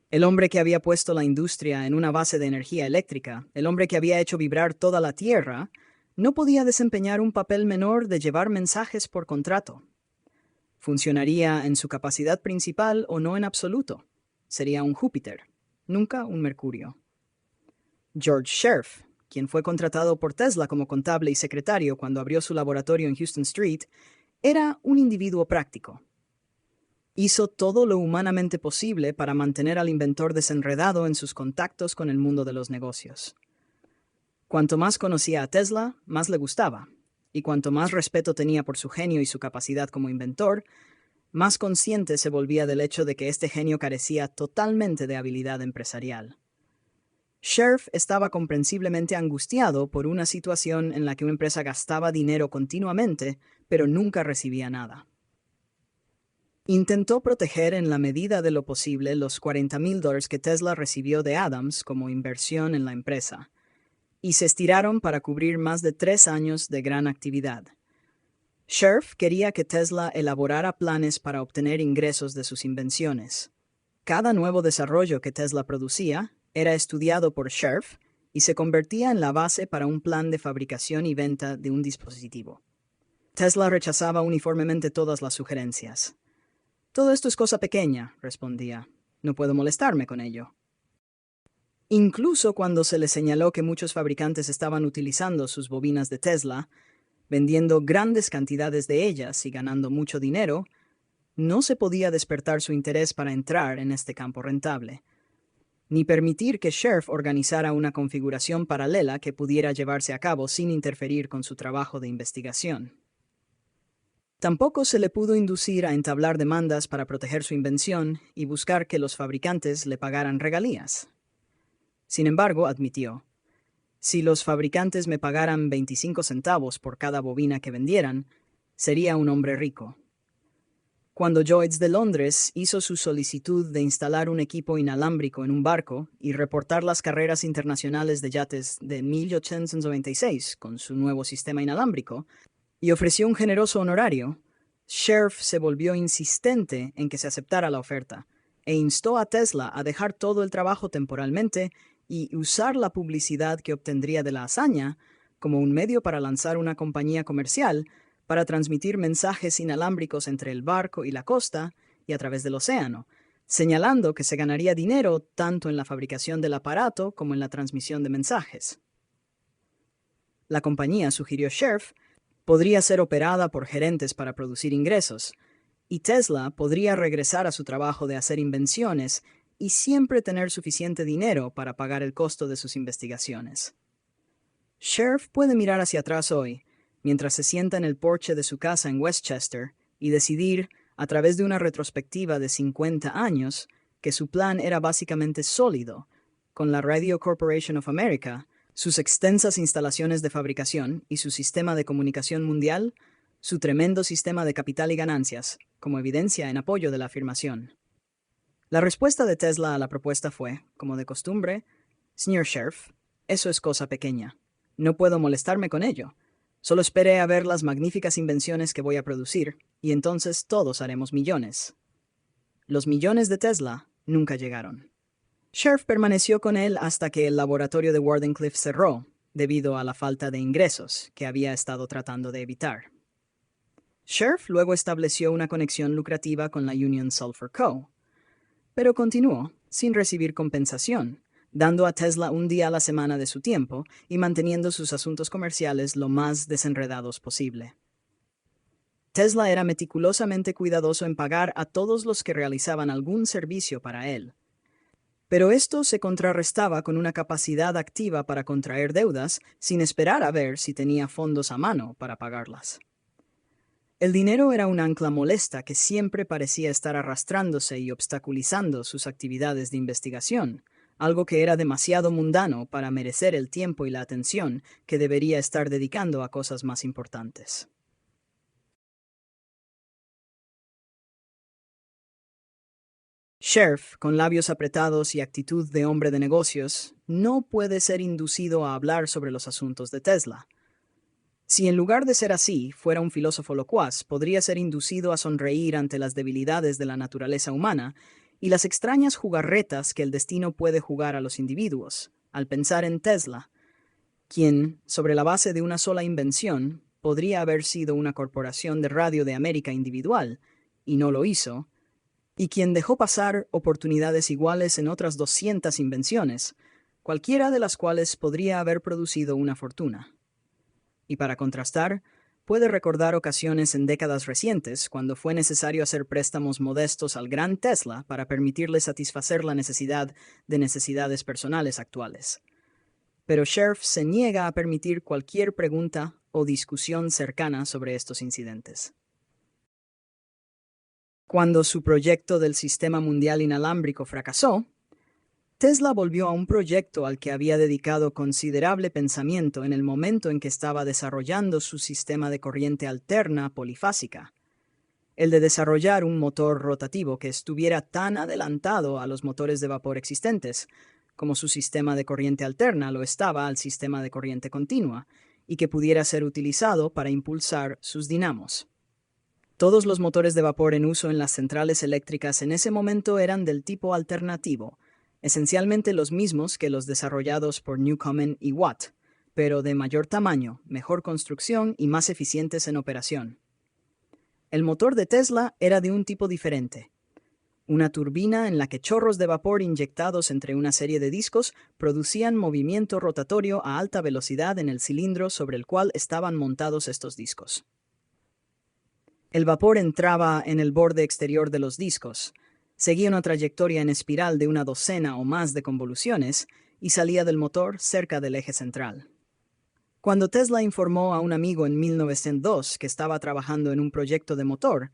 Speaker 1: El hombre que había puesto la industria en una base de energía eléctrica, el hombre que había hecho vibrar toda la Tierra, no podía desempeñar un papel menor de llevar mensajes por contrato. Funcionaría en su capacidad principal o no en absoluto. Sería un Júpiter, nunca un Mercurio. George Scherf, quien fue contratado por Tesla como contable y secretario cuando abrió su laboratorio en Houston Street, era un individuo práctico. Hizo todo lo humanamente posible para mantener al inventor desenredado en sus contactos con el mundo de los negocios. Cuanto más conocía a Tesla, más le gustaba, y cuanto más respeto tenía por su genio y su capacidad como inventor, más consciente se volvía del hecho de que este genio carecía totalmente de habilidad empresarial. Scherf estaba comprensiblemente angustiado por una situación en la que una empresa gastaba dinero continuamente, pero nunca recibía nada. Intentó proteger en la medida de lo posible los $40,000 que Tesla recibió de Adams como inversión en la empresa, y se estiraron para cubrir más de 3 años de gran actividad. Scherf quería que Tesla elaborara planes para obtener ingresos de sus invenciones. Cada nuevo desarrollo que Tesla producía era estudiado por Scherf y se convertía en la base para un plan de fabricación y venta de un dispositivo. Tesla rechazaba uniformemente todas las sugerencias. «Todo esto es cosa pequeña», respondía. «No puedo molestarme con ello». Incluso cuando se le señaló que muchos fabricantes estaban utilizando sus bobinas de Tesla, vendiendo grandes cantidades de ellas y ganando mucho dinero, no se podía despertar su interés para entrar en este campo rentable, ni permitir que Scherf organizara una configuración paralela que pudiera llevarse a cabo sin interferir con su trabajo de investigación. Tampoco se le pudo inducir a entablar demandas para proteger su invención y buscar que los fabricantes le pagaran regalías. Sin embargo, admitió, «Si los fabricantes me pagaran 25 centavos por cada bobina que vendieran, sería un hombre rico». Cuando Lloyds de Londres hizo su solicitud de instalar un equipo inalámbrico en un barco y reportar las carreras internacionales de yates de 1896 con su nuevo sistema inalámbrico, y ofreció un generoso honorario, Scherf se volvió insistente en que se aceptara la oferta e instó a Tesla a dejar todo el trabajo temporalmente y usar la publicidad que obtendría de la hazaña como un medio para lanzar una compañía comercial para transmitir mensajes inalámbricos entre el barco y la costa y a través del océano, señalando que se ganaría dinero tanto en la fabricación del aparato como en la transmisión de mensajes. La compañía, sugirió Scherf, podría ser operada por gerentes para producir ingresos, y Tesla podría regresar a su trabajo de hacer invenciones y siempre tener suficiente dinero para pagar el costo de sus investigaciones. Scherf puede mirar hacia atrás hoy, mientras se sienta en el porche de su casa en Westchester, y decidir, a través de una retrospectiva de 50 años, que su plan era básicamente sólido, con la Radio Corporation of America, sus extensas instalaciones de fabricación y su sistema de comunicación mundial, su tremendo sistema de capital y ganancias, como evidencia en apoyo de la afirmación. La respuesta de Tesla a la propuesta fue, como de costumbre, «Señor Scherf, eso es cosa pequeña. No puedo molestarme con ello. Solo esperé a ver las magníficas invenciones que voy a producir, y entonces todos haremos millones». Los millones de Tesla nunca llegaron. Scherf permaneció con él hasta que el laboratorio de Wardenclyffe cerró, debido a la falta de ingresos que había estado tratando de evitar. Scherf luego estableció una conexión lucrativa con la Union Sulphur Co., pero continuó sin recibir compensación, dando a Tesla un día a la semana de su tiempo y manteniendo sus asuntos comerciales lo más desenredados posible. Tesla era meticulosamente cuidadoso en pagar a todos los que realizaban algún servicio para él. Pero esto se contrarrestaba con una capacidad activa para contraer deudas sin esperar a ver si tenía fondos a mano para pagarlas. El dinero era un ancla molesta que siempre parecía estar arrastrándose y obstaculizando sus actividades de investigación, algo que era demasiado mundano para merecer el tiempo y la atención que debería estar dedicando a cosas más importantes. Scherf, con labios apretados y actitud de hombre de negocios, no puede ser inducido a hablar sobre los asuntos de Tesla. Si en lugar de ser así, fuera un filósofo locuaz, podría ser inducido a sonreír ante las debilidades de la naturaleza humana y las extrañas jugarretas que el destino puede jugar a los individuos, al pensar en Tesla, quien, sobre la base de una sola invención, podría haber sido una corporación de radio de América individual, y no lo hizo, y quien dejó pasar oportunidades iguales en otras 200 invenciones, cualquiera de las cuales podría haber producido una fortuna. Y para contrastar, puede recordar ocasiones en décadas recientes cuando fue necesario hacer préstamos modestos al gran Tesla para permitirle satisfacer la necesidad de necesidades personales actuales. Pero Scherf se niega a permitir cualquier pregunta o discusión cercana sobre estos incidentes. Cuando su proyecto del sistema mundial inalámbrico fracasó, Tesla volvió a un proyecto al que había dedicado considerable pensamiento en el momento en que estaba desarrollando su sistema de corriente alterna polifásica, el de desarrollar un motor rotativo que estuviera tan adelantado a los motores de vapor existentes, como su sistema de corriente alterna lo estaba al sistema de corriente continua, y que pudiera ser utilizado para impulsar sus dinamos. Todos los motores de vapor en uso en las centrales eléctricas en ese momento eran del tipo alternativo, esencialmente los mismos que los desarrollados por Newcomen y Watt, pero de mayor tamaño, mejor construcción y más eficientes en operación. El motor de Tesla era de un tipo diferente. Una turbina en la que chorros de vapor inyectados entre una serie de discos producían movimiento rotatorio a alta velocidad en el cilindro sobre el cual estaban montados estos discos. El vapor entraba en el borde exterior de los discos, seguía una trayectoria en espiral de una docena o más de convoluciones y salía del motor cerca del eje central. Cuando Tesla informó a un amigo en 1902 que estaba trabajando en un proyecto de motor,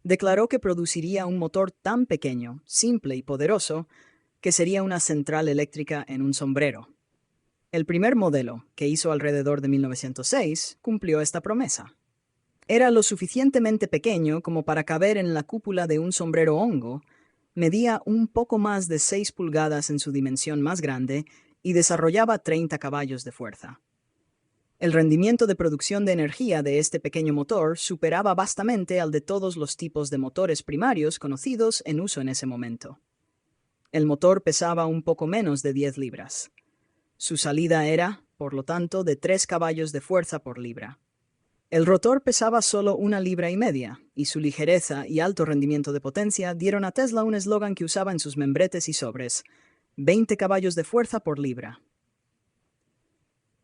Speaker 1: declaró que produciría un motor tan pequeño, simple y poderoso que sería una central eléctrica en un sombrero. El primer modelo, que hizo alrededor de 1906, cumplió esta promesa. Era lo suficientemente pequeño como para caber en la cúpula de un sombrero hongo, medía un poco más de 6 pulgadas en su dimensión más grande y desarrollaba 30 caballos de fuerza. El rendimiento de producción de energía de este pequeño motor superaba vastamente al de todos los tipos de motores primarios conocidos en uso en ese momento. El motor pesaba un poco menos de 10 libras. Su salida era, por lo tanto, de 3 caballos de fuerza por libra. El rotor pesaba solo 1,5 libras, y su ligereza y alto rendimiento de potencia dieron a Tesla un eslogan que usaba en sus membretes y sobres: 20 caballos de fuerza por libra.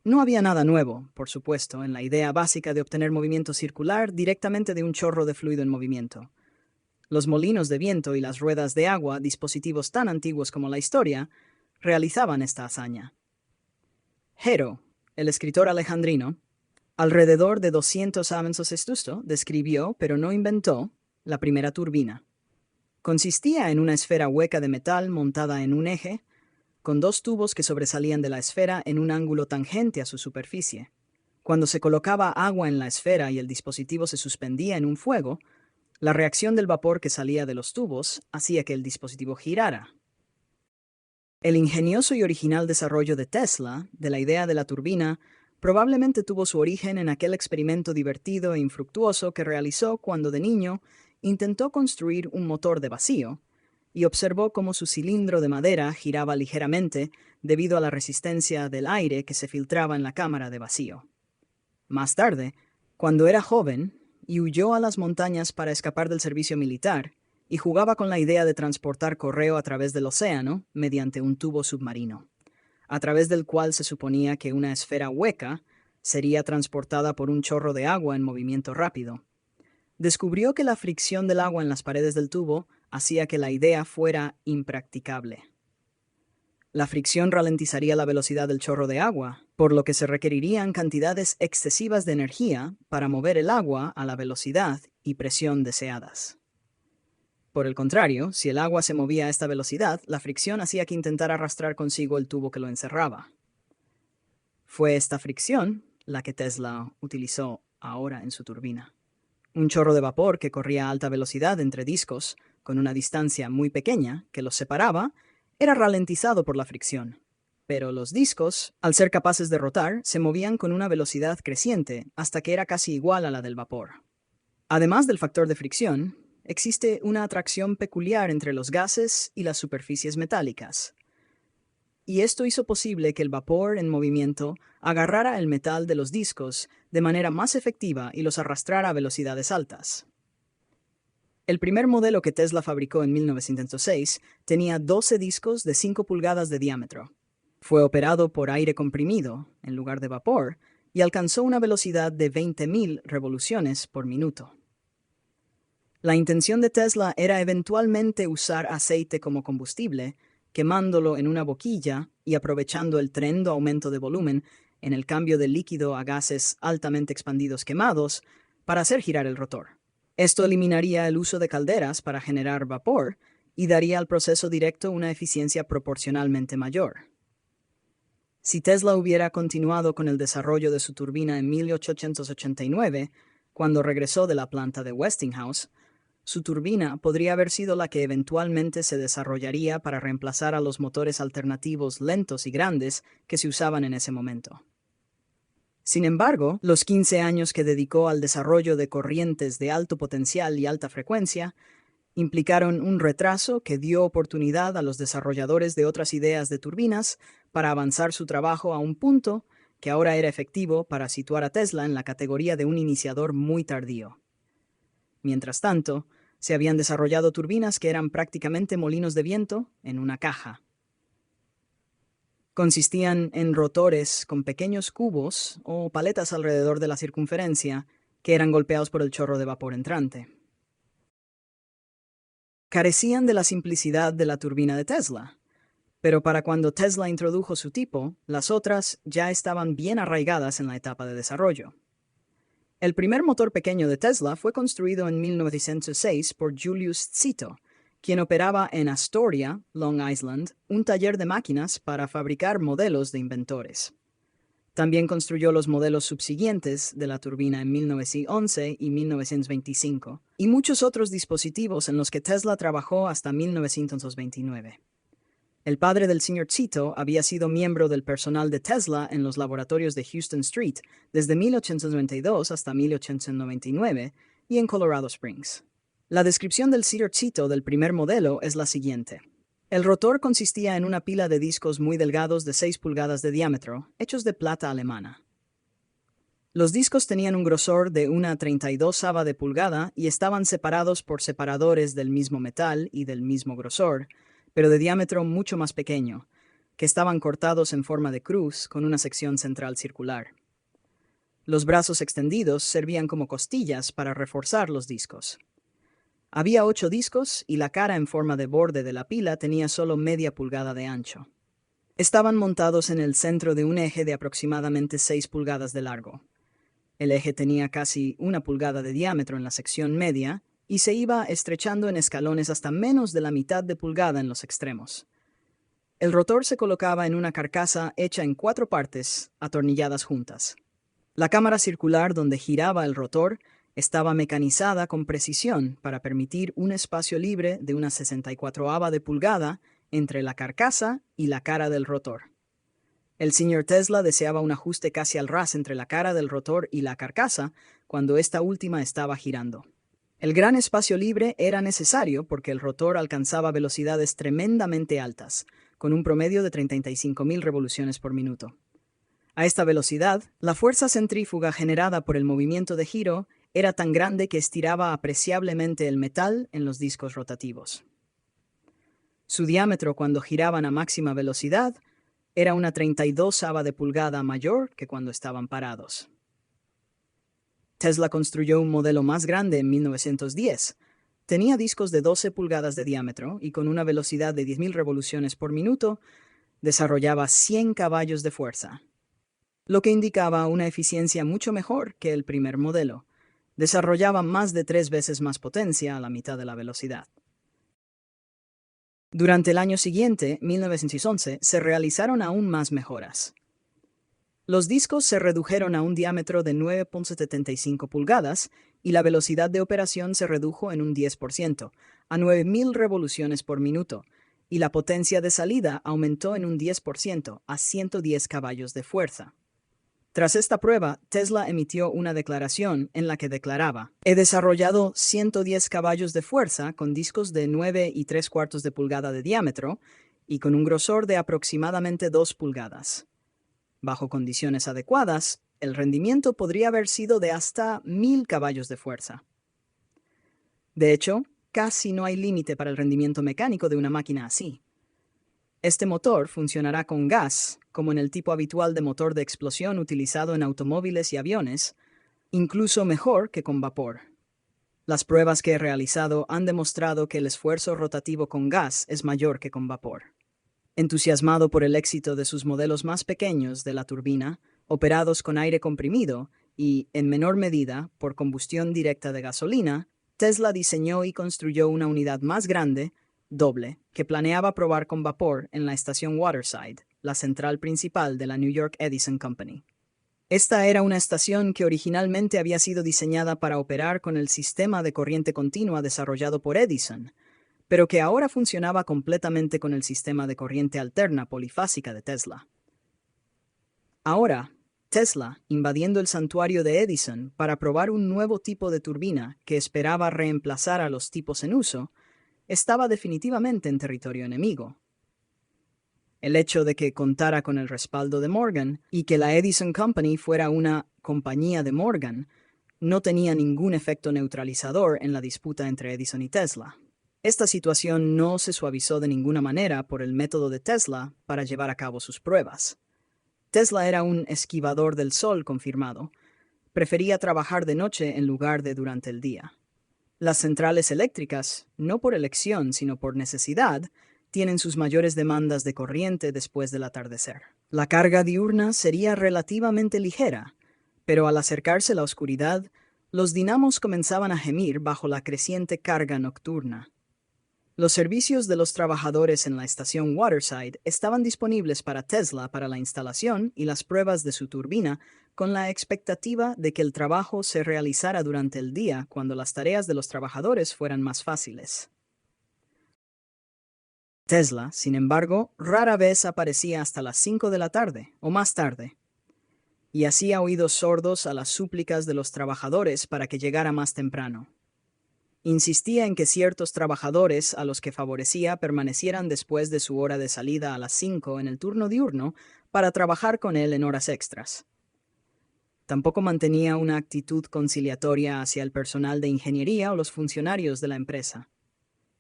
Speaker 1: No había nada nuevo, por supuesto, en la idea básica de obtener movimiento circular directamente de un chorro de fluido en movimiento. Los molinos de viento y las ruedas de agua, dispositivos tan antiguos como la historia, realizaban esta hazaña. Hero, el escritor alejandrino, alrededor de 200 años estusto, describió, pero no inventó, la primera turbina. Consistía en una esfera hueca de metal montada en un eje, con 2 tubos que sobresalían de la esfera en un ángulo tangente a su superficie. Cuando se colocaba agua en la esfera y el dispositivo se suspendía en un fuego, la reacción del vapor que salía de los tubos hacía que el dispositivo girara. El ingenioso y original desarrollo de Tesla, de la idea de la turbina, probablemente tuvo su origen en aquel experimento divertido e infructuoso que realizó cuando de niño intentó construir un motor de vacío y observó cómo su cilindro de madera giraba ligeramente debido a la resistencia del aire que se filtraba en la cámara de vacío. Más tarde, cuando era joven y huyó a las montañas para escapar del servicio militar, y jugaba con la idea de transportar correo a través del océano mediante un tubo submarino, a través del cual se suponía que una esfera hueca sería transportada por un chorro de agua en movimiento rápido. Descubrió que la fricción del agua en las paredes del tubo hacía que la idea fuera impracticable. La fricción ralentizaría la velocidad del chorro de agua, por lo que se requerirían cantidades excesivas de energía para mover el agua a la velocidad y presión deseadas. Por el contrario, si el agua se movía a esta velocidad, la fricción hacía que intentara arrastrar consigo el tubo que lo encerraba. Fue esta fricción la que Tesla utilizó ahora en su turbina. Un chorro de vapor que corría a alta velocidad entre discos, con una distancia muy pequeña que los separaba, era ralentizado por la fricción. Pero los discos, al ser capaces de rotar, se movían con una velocidad creciente hasta que era casi igual a la del vapor. Además del factor de fricción, existe una atracción peculiar entre los gases y las superficies metálicas. Y esto hizo posible que el vapor en movimiento agarrara el metal de los discos de manera más efectiva y los arrastrara a velocidades altas. El primer modelo que Tesla fabricó en 1906 tenía 12 discos de 5 pulgadas de diámetro. Fue operado por aire comprimido, en lugar de vapor, y alcanzó una velocidad de 20.000 revoluciones por minuto. La intención de Tesla era eventualmente usar aceite como combustible, quemándolo en una boquilla y aprovechando el tremendo aumento de volumen en el cambio de líquido a gases altamente expandidos quemados para hacer girar el rotor. Esto eliminaría el uso de calderas para generar vapor y daría al proceso directo una eficiencia proporcionalmente mayor. Si Tesla hubiera continuado con el desarrollo de su turbina en 1889, cuando regresó de la planta de Westinghouse, su turbina podría haber sido la que eventualmente se desarrollaría para reemplazar a los motores alternativos lentos y grandes que se usaban en ese momento. Sin embargo, los 15 años que dedicó al desarrollo de corrientes de alto potencial y alta frecuencia implicaron un retraso que dio oportunidad a los desarrolladores de otras ideas de turbinas para avanzar su trabajo a un punto que ahora era efectivo para situar a Tesla en la categoría de un iniciador muy tardío. Mientras tanto, se habían desarrollado turbinas que eran prácticamente molinos de viento en una caja. Consistían en rotores con pequeños cubos o paletas alrededor de la circunferencia que eran golpeados por el chorro de vapor entrante. Carecían de la simplicidad de la turbina de Tesla, pero para cuando Tesla introdujo su tipo, las otras ya estaban bien arraigadas en la etapa de desarrollo. El primer motor pequeño de Tesla fue construido en 1906 por Julius Zito, quien operaba en Astoria, Long Island, un taller de máquinas para fabricar modelos de inventores. También construyó los modelos subsiguientes de la turbina en 1911 y 1925, y muchos otros dispositivos en los que Tesla trabajó hasta 1929. El padre del señor Zito había sido miembro del personal de Tesla en los laboratorios de Houston Street desde 1892 hasta 1899 y en Colorado Springs. La descripción del señor Zito del primer modelo es la siguiente. El rotor consistía en una pila de discos muy delgados de 6 pulgadas de diámetro, hechos de plata alemana. Los discos tenían un grosor de una 32ava de pulgada y estaban separados por separadores del mismo metal y del mismo grosor, pero de diámetro mucho más pequeño, que estaban cortados en forma de cruz con una sección central circular. Los brazos extendidos servían como costillas para reforzar los discos. Había 8 discos y la cara en forma de borde de la pila tenía solo media pulgada de ancho. Estaban montados en el centro de un eje de aproximadamente 6 pulgadas de largo. El eje tenía casi 1 pulgada de diámetro en la sección media y se iba estrechando en escalones hasta menos de la mitad de pulgada en los extremos. El rotor se colocaba en una carcasa hecha en 4 partes, atornilladas juntas. La cámara circular donde giraba el rotor estaba mecanizada con precisión para permitir un espacio libre de una 64ava de pulgada entre la carcasa y la cara del rotor. El señor Tesla deseaba un ajuste casi al ras entre la cara del rotor y la carcasa cuando esta última estaba girando. El gran espacio libre era necesario porque el rotor alcanzaba velocidades tremendamente altas, con un promedio de 35.000 revoluciones por minuto. A esta velocidad, la fuerza centrífuga generada por el movimiento de giro era tan grande que estiraba apreciablemente el metal en los discos rotativos. Su diámetro cuando giraban a máxima velocidad era una 32ava de pulgada mayor que cuando estaban parados. Tesla construyó un modelo más grande en 1910. Tenía discos de 12 pulgadas de diámetro y con una velocidad de 10.000 revoluciones por minuto, desarrollaba 100 caballos de fuerza, lo que indicaba una eficiencia mucho mejor que el primer modelo. Desarrollaba más de 3 veces más potencia a la mitad de la velocidad. Durante el año siguiente, 1911, se realizaron aún más mejoras. Los discos se redujeron a un diámetro de 9,75 pulgadas y la velocidad de operación se redujo en un 10%, a 9.000 revoluciones por minuto, y la potencia de salida aumentó en un 10%, a 110 caballos de fuerza. Tras esta prueba, Tesla emitió una declaración en la que declaraba: he desarrollado 110 caballos de fuerza con discos de 9,75 de pulgada de diámetro y con un grosor de aproximadamente 2 pulgadas. Bajo condiciones adecuadas, el rendimiento podría haber sido de hasta 1.000 caballos de fuerza. De hecho, casi no hay límite para el rendimiento mecánico de una máquina así. Este motor funcionará con gas, como en el tipo habitual de motor de explosión utilizado en automóviles y aviones, incluso mejor que con vapor. Las pruebas que he realizado han demostrado que el esfuerzo rotativo con gas es mayor que con vapor. Entusiasmado por el éxito de sus modelos más pequeños de la turbina, operados con aire comprimido y, en menor medida, por combustión directa de gasolina, Tesla diseñó y construyó una unidad más grande, doble, que planeaba probar con vapor en la estación Waterside, la central principal de la New York Edison Company. Esta era una estación que originalmente había sido diseñada para operar con el sistema de corriente continua desarrollado por Edison, pero que ahora funcionaba completamente con el sistema de corriente alterna polifásica de Tesla. Ahora, Tesla, invadiendo el santuario de Edison para probar un nuevo tipo de turbina que esperaba reemplazar a los tipos en uso, estaba definitivamente en territorio enemigo. El hecho de que contara con el respaldo de Morgan y que la Edison Company fuera una compañía de Morgan no tenía ningún efecto neutralizador en la disputa entre Edison y Tesla. Esta situación no se suavizó de ninguna manera por el método de Tesla para llevar a cabo sus pruebas. Tesla era un esquivador del sol confirmado. Prefería trabajar de noche en lugar de durante el día. Las centrales eléctricas, no por elección sino por necesidad, tienen sus mayores demandas de corriente después del atardecer. La carga diurna sería relativamente ligera, pero al acercarse la oscuridad, los dinamos comenzaban a gemir bajo la creciente carga nocturna. Los servicios de los trabajadores en la estación Waterside estaban disponibles para Tesla para la instalación y las pruebas de su turbina, con la expectativa de que el trabajo se realizara durante el día cuando las tareas de los trabajadores fueran más fáciles. Tesla, sin embargo, rara vez aparecía hasta las 5 de la tarde o más tarde, y hacía oídos sordos a las súplicas de los trabajadores para que llegara más temprano. Insistía en que ciertos trabajadores a los que favorecía permanecieran después de su hora de salida a las 5 en el turno diurno para trabajar con él en horas extras. Tampoco mantenía una actitud conciliatoria hacia el personal de ingeniería o los funcionarios de la empresa.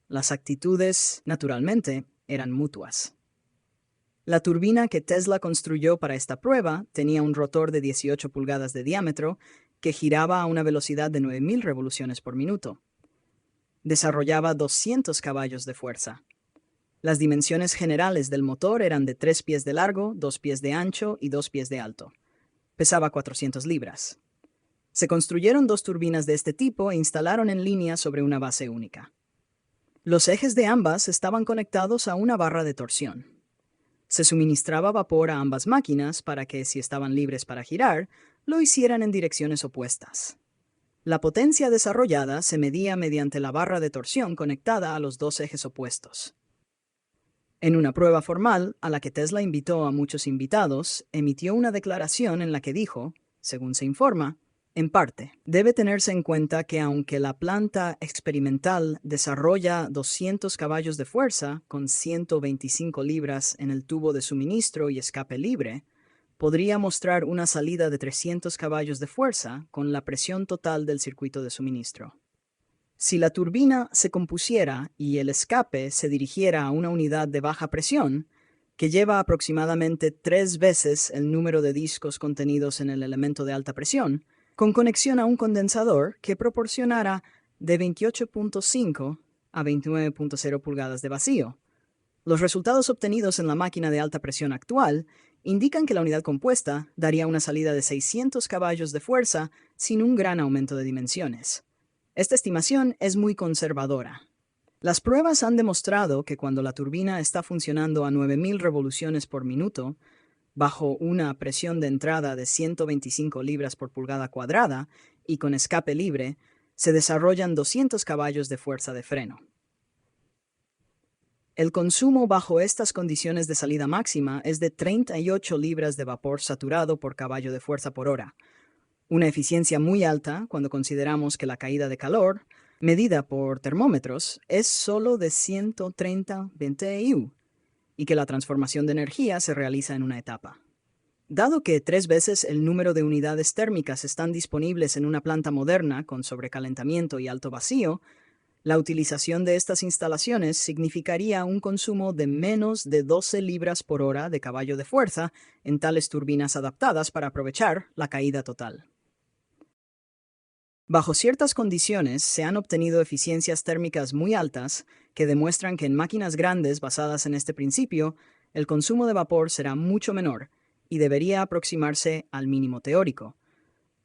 Speaker 1: Las actitudes, naturalmente, eran mutuas. La turbina que Tesla construyó para esta prueba tenía un rotor de 18 pulgadas de diámetro que giraba a una velocidad de 9.000 revoluciones por minuto. Desarrollaba 200 caballos de fuerza. Las dimensiones generales del motor eran de 3 pies de largo, 2 pies de ancho y 2 pies de alto. Pesaba 400 libras. Se construyeron 2 turbinas de este tipo e instalaron en línea sobre una base única. Los ejes de ambas estaban conectados a una barra de torsión. Se suministraba vapor a ambas máquinas para que, si estaban libres para girar, lo hicieran en direcciones opuestas. La potencia desarrollada se medía mediante la barra de torsión conectada a los 2 ejes opuestos. En una prueba formal, a la que Tesla invitó a muchos invitados, emitió una declaración en la que dijo, según se informa, en parte, debe tenerse en cuenta que aunque la planta experimental desarrolla 200 caballos de fuerza con 125 libras en el tubo de suministro y escape libre, podría mostrar una salida de 300 caballos de fuerza con la presión total del circuito de suministro. Si la turbina se compusiera y el escape se dirigiera a una unidad de baja presión, que lleva aproximadamente 3 veces el número de discos contenidos en el elemento de alta presión, con conexión a un condensador que proporcionara de 28.5 a 29.0 pulgadas de vacío. Los resultados obtenidos en la máquina de alta presión actual indican que la unidad compuesta daría una salida de 600 caballos de fuerza sin un gran aumento de dimensiones. Esta estimación es muy conservadora. Las pruebas han demostrado que cuando la turbina está funcionando a 9.000 revoluciones por minuto, bajo una presión de entrada de 125 libras por pulgada cuadrada y con escape libre, se desarrollan 200 caballos de fuerza de freno. El consumo bajo estas condiciones de salida máxima es de 38 libras de vapor saturado por caballo de fuerza por hora, una eficiencia muy alta cuando consideramos que la caída de calor, medida por termómetros, es solo de 130 BTU y que la transformación de energía se realiza en una etapa. Dado que 3 veces el número de unidades térmicas están disponibles en una planta moderna con sobrecalentamiento y alto vacío, la utilización de estas instalaciones significaría un consumo de menos de 12 libras por hora de caballo de fuerza en tales turbinas adaptadas para aprovechar la caída total. Bajo ciertas condiciones se han obtenido eficiencias térmicas muy altas que demuestran que en máquinas grandes basadas en este principio, el consumo de vapor será mucho menor y debería aproximarse al mínimo teórico,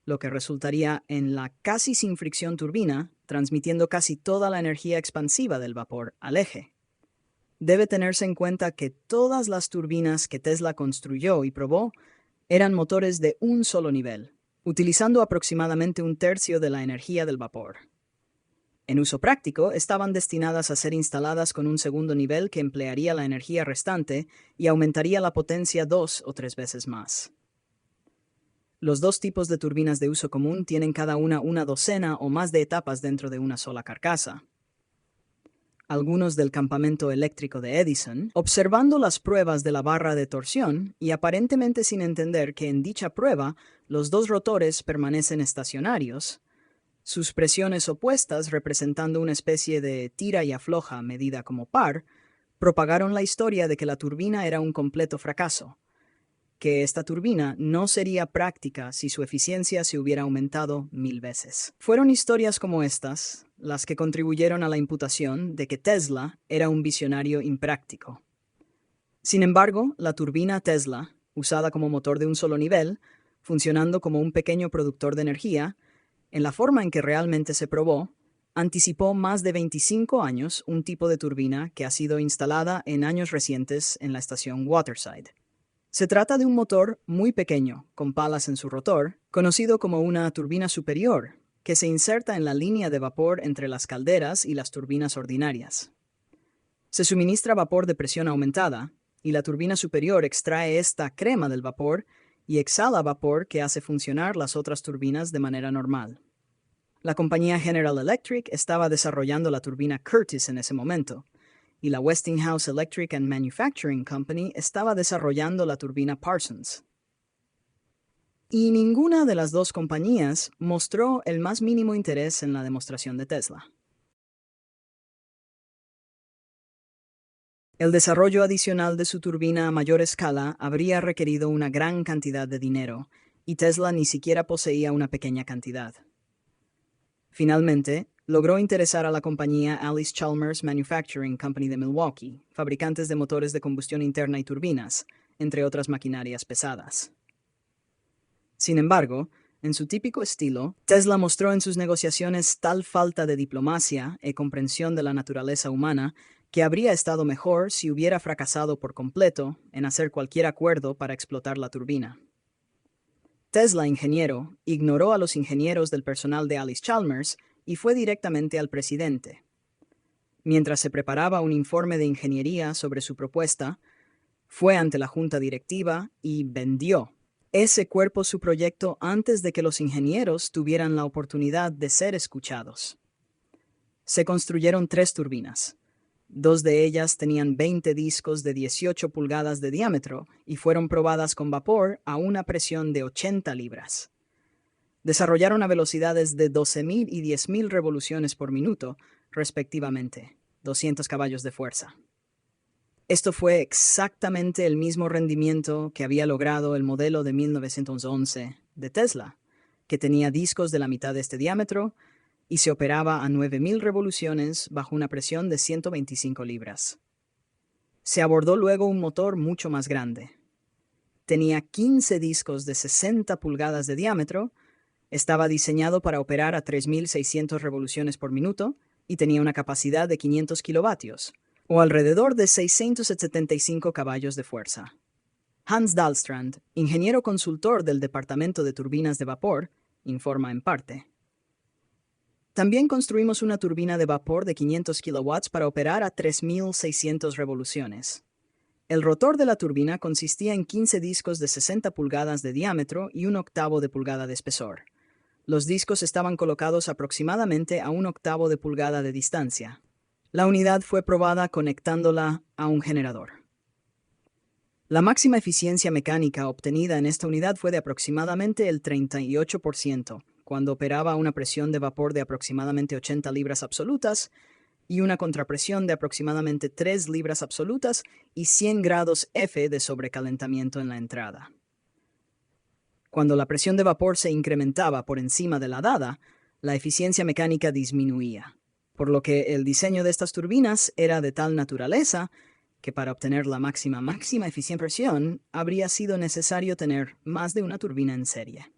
Speaker 1: lo que resultaría en la casi sin fricción turbina, transmitiendo casi toda la energía expansiva del vapor al eje. Debe tenerse en cuenta que todas las turbinas que Tesla construyó y probó eran motores de un solo nivel, utilizando aproximadamente un tercio de la energía del vapor. En uso práctico, estaban destinadas a ser instaladas con un segundo nivel que emplearía la energía restante y aumentaría la potencia 2 o 3 veces más. Los dos tipos de turbinas de uso común tienen cada una docena o más de etapas dentro de una sola carcasa. Algunos del campamento eléctrico de Edison, observando las pruebas de la barra de torsión y aparentemente sin entender que en dicha prueba los dos rotores permanecen estacionarios, sus presiones opuestas representando una especie de tira y afloja medida como par, propagaron la historia de que la turbina era un completo fracaso, que esta turbina no sería práctica si su eficiencia se hubiera aumentado 1000 veces. Fueron historias como estas las que contribuyeron a la imputación de que Tesla era un visionario impráctico. Sin embargo, la turbina Tesla, usada como motor de un solo nivel, funcionando como un pequeño productor de energía, en la forma en que realmente se probó, anticipó más de 25 años un tipo de turbina que ha sido instalada en años recientes en la estación Waterside. Se trata de un motor muy pequeño, con palas en su rotor, conocido como una turbina superior, que se inserta en la línea de vapor entre las calderas y las turbinas ordinarias. Se suministra vapor de presión aumentada, y la turbina superior extrae esta crema del vapor y exhala vapor que hace funcionar las otras turbinas de manera normal. La compañía General Electric estaba desarrollando la turbina Curtis en ese momento, y la Westinghouse Electric and Manufacturing Company estaba desarrollando la turbina Parsons. Y ninguna de las dos compañías mostró el más mínimo interés en la demostración de Tesla. El desarrollo adicional de su turbina a mayor escala habría requerido una gran cantidad de dinero, y Tesla ni siquiera poseía una pequeña cantidad. Finalmente, logró interesar a la compañía Allis-Chalmers Manufacturing Company de Milwaukee, fabricantes de motores de combustión interna y turbinas, entre otras maquinarias pesadas. Sin embargo, en su típico estilo, Tesla mostró en sus negociaciones tal falta de diplomacia y comprensión de la naturaleza humana que habría estado mejor si hubiera fracasado por completo en hacer cualquier acuerdo para explotar la turbina. Tesla, ingeniero, ignoró a los ingenieros del personal de Allis-Chalmers y fue directamente al presidente. Mientras se preparaba un informe de ingeniería sobre su propuesta, fue ante la junta directiva y vendió ese cuerpo su proyecto antes de que los ingenieros tuvieran la oportunidad de ser escuchados. Se construyeron 3 turbinas. 2 de ellas tenían 20 discos de 18 pulgadas de diámetro y fueron probadas con vapor a una presión de 80 libras. Desarrollaron a velocidades de 12.000 y 10.000 revoluciones por minuto, respectivamente, 200 caballos de fuerza. Esto fue exactamente el mismo rendimiento que había logrado el modelo de 1911 de Tesla, que tenía discos de la mitad de este diámetro y se operaba a 9.000 revoluciones bajo una presión de 125 libras. Se abordó luego un motor mucho más grande. Tenía 15 discos de 60 pulgadas de diámetro, estaba diseñado para operar a 3.600 revoluciones por minuto y tenía una capacidad de 500 kilovatios, o alrededor de 675 caballos de fuerza. Hans Dahlstrand, ingeniero consultor del Departamento de Turbinas de Vapor, informa en parte. También construimos una turbina de vapor de 500 kilowatts para operar a 3.600 revoluciones. El rotor de la turbina consistía en 15 discos de 60 pulgadas de diámetro y 1/8 de pulgada de espesor. Los discos estaban colocados aproximadamente a 1/8 de pulgada de distancia. La unidad fue probada conectándola a un generador. La máxima eficiencia mecánica obtenida en esta unidad fue de aproximadamente el 38%, cuando operaba a una presión de vapor de aproximadamente 80 libras absolutas y una contrapresión de aproximadamente 3 libras absolutas y 100 grados F de sobrecalentamiento en la entrada. Cuando la presión de vapor se incrementaba por encima de la dada, la eficiencia mecánica disminuía, por lo que el diseño de estas turbinas era de tal naturaleza que para obtener la máxima eficiencia habría sido necesario tener más de una turbina en serie.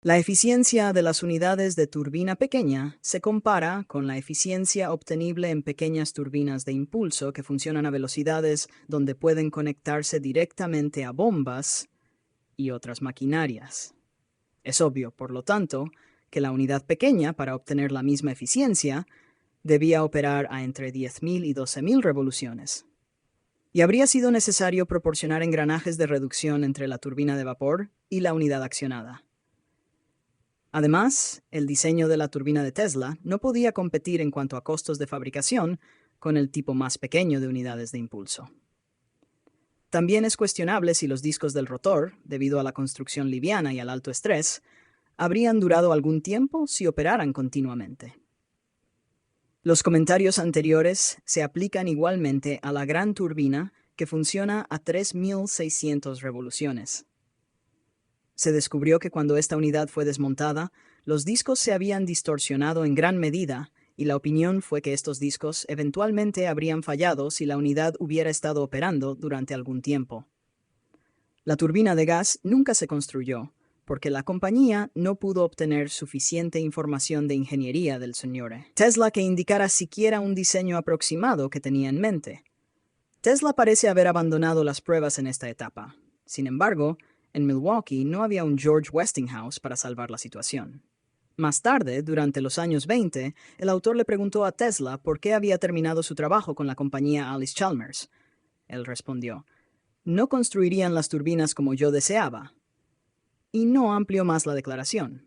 Speaker 1: La eficiencia de las unidades de turbina pequeña se compara con la eficiencia obtenible en pequeñas turbinas de impulso que funcionan a velocidades donde pueden conectarse directamente a bombas y otras maquinarias. Es obvio, por lo tanto, que la unidad pequeña, para obtener la misma eficiencia, debía operar a entre 10.000 y 12.000 revoluciones. Y habría sido necesario proporcionar engranajes de reducción entre la turbina de vapor y la unidad accionada. Además, el diseño de la turbina de Tesla no podía competir en cuanto a costos de fabricación con el tipo más pequeño de unidades de impulso. También es cuestionable si los discos del rotor, debido a la construcción liviana y al alto estrés, habrían durado algún tiempo si operaran continuamente. Los comentarios anteriores se aplican igualmente a la gran turbina que funciona a 3.600 revoluciones. Se descubrió que cuando esta unidad fue desmontada, los discos se habían distorsionado en gran medida y la opinión fue que estos discos eventualmente habrían fallado si la unidad hubiera estado operando durante algún tiempo. La turbina de gas nunca se construyó porque la compañía no pudo obtener suficiente información de ingeniería del señor Tesla que indicara siquiera un diseño aproximado que tenía en mente. Tesla parece haber abandonado las pruebas en esta etapa. Sin embargo, en Milwaukee no había un George Westinghouse para salvar la situación. Más tarde, durante los años 20, el autor le preguntó a Tesla por qué había terminado su trabajo con la compañía Allis-Chalmers. Él respondió: "No construirían las turbinas como yo deseaba", y no amplió más la declaración.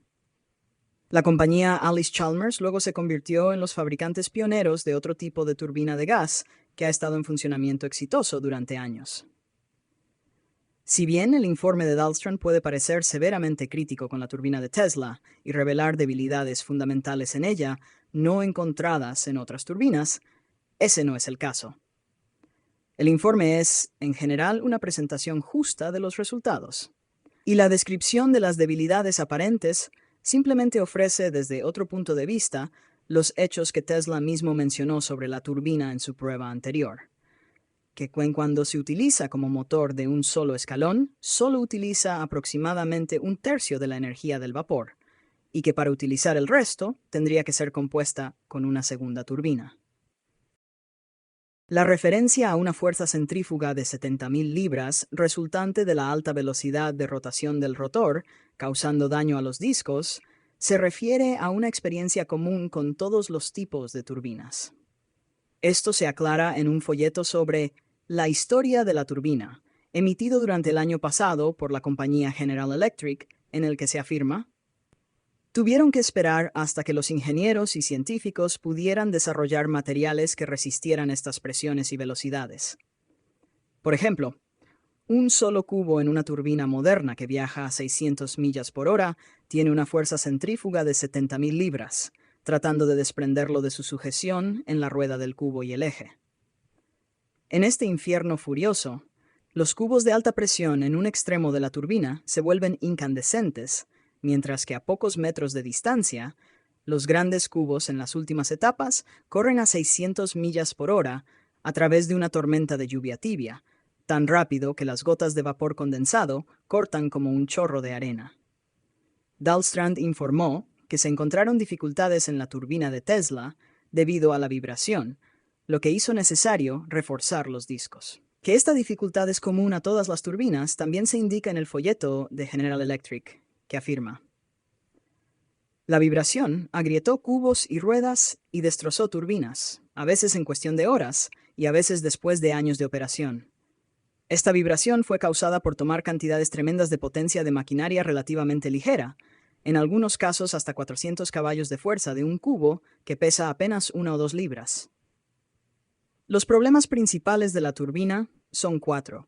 Speaker 1: La compañía Allis-Chalmers luego se convirtió en los fabricantes pioneros de otro tipo de turbina de gas que ha estado en funcionamiento exitoso durante años. Si bien el informe de Dahlstrand puede parecer severamente crítico con la turbina de Tesla y revelar debilidades fundamentales en ella no encontradas en otras turbinas, ese no es el caso. El informe es, en general, una presentación justa de los resultados. Y la descripción de las debilidades aparentes simplemente ofrece desde otro punto de vista los hechos que Tesla mismo mencionó sobre la turbina en su prueba anterior. Que cuando se utiliza como motor de un solo escalón, solo utiliza aproximadamente 1/3 de la energía del vapor, y que para utilizar el resto tendría que ser compuesta con una segunda turbina. La referencia a una fuerza centrífuga de 70.000 libras resultante de la alta velocidad de rotación del rotor, causando daño a los discos, se refiere a una experiencia común con todos los tipos de turbinas. Esto se aclara en un folleto sobre La historia de la turbina, emitido durante el año pasado por la compañía General Electric, en el que se afirma: tuvieron que esperar hasta que los ingenieros y científicos pudieran desarrollar materiales que resistieran estas presiones y velocidades. Por ejemplo, un solo cubo en una turbina moderna que viaja a 600 millas por hora tiene una fuerza centrífuga de 70.000 libras, tratando de desprenderlo de su sujeción en la rueda del cubo y el eje. En este infierno furioso, los cubos de alta presión en un extremo de la turbina se vuelven incandescentes, mientras que a pocos metros de distancia, los grandes cubos en las últimas etapas corren a 600 millas por hora a través de una tormenta de lluvia tibia, tan rápido que las gotas de vapor condensado cortan como un chorro de arena. Dahlstrand informó que se encontraron dificultades en la turbina de Tesla debido a la vibración, lo que hizo necesario reforzar los discos. Que esta dificultad es común a todas las turbinas también se indica en el folleto de General Electric, que afirma: la vibración agrietó cubos y ruedas y destrozó turbinas, a veces en cuestión de horas y a veces después de años de operación. Esta vibración fue causada por tomar cantidades tremendas de potencia de maquinaria relativamente ligera, en algunos casos hasta 400 caballos de fuerza de un cubo que pesa apenas 1 o 2 libras. Los problemas principales de la turbina son 4: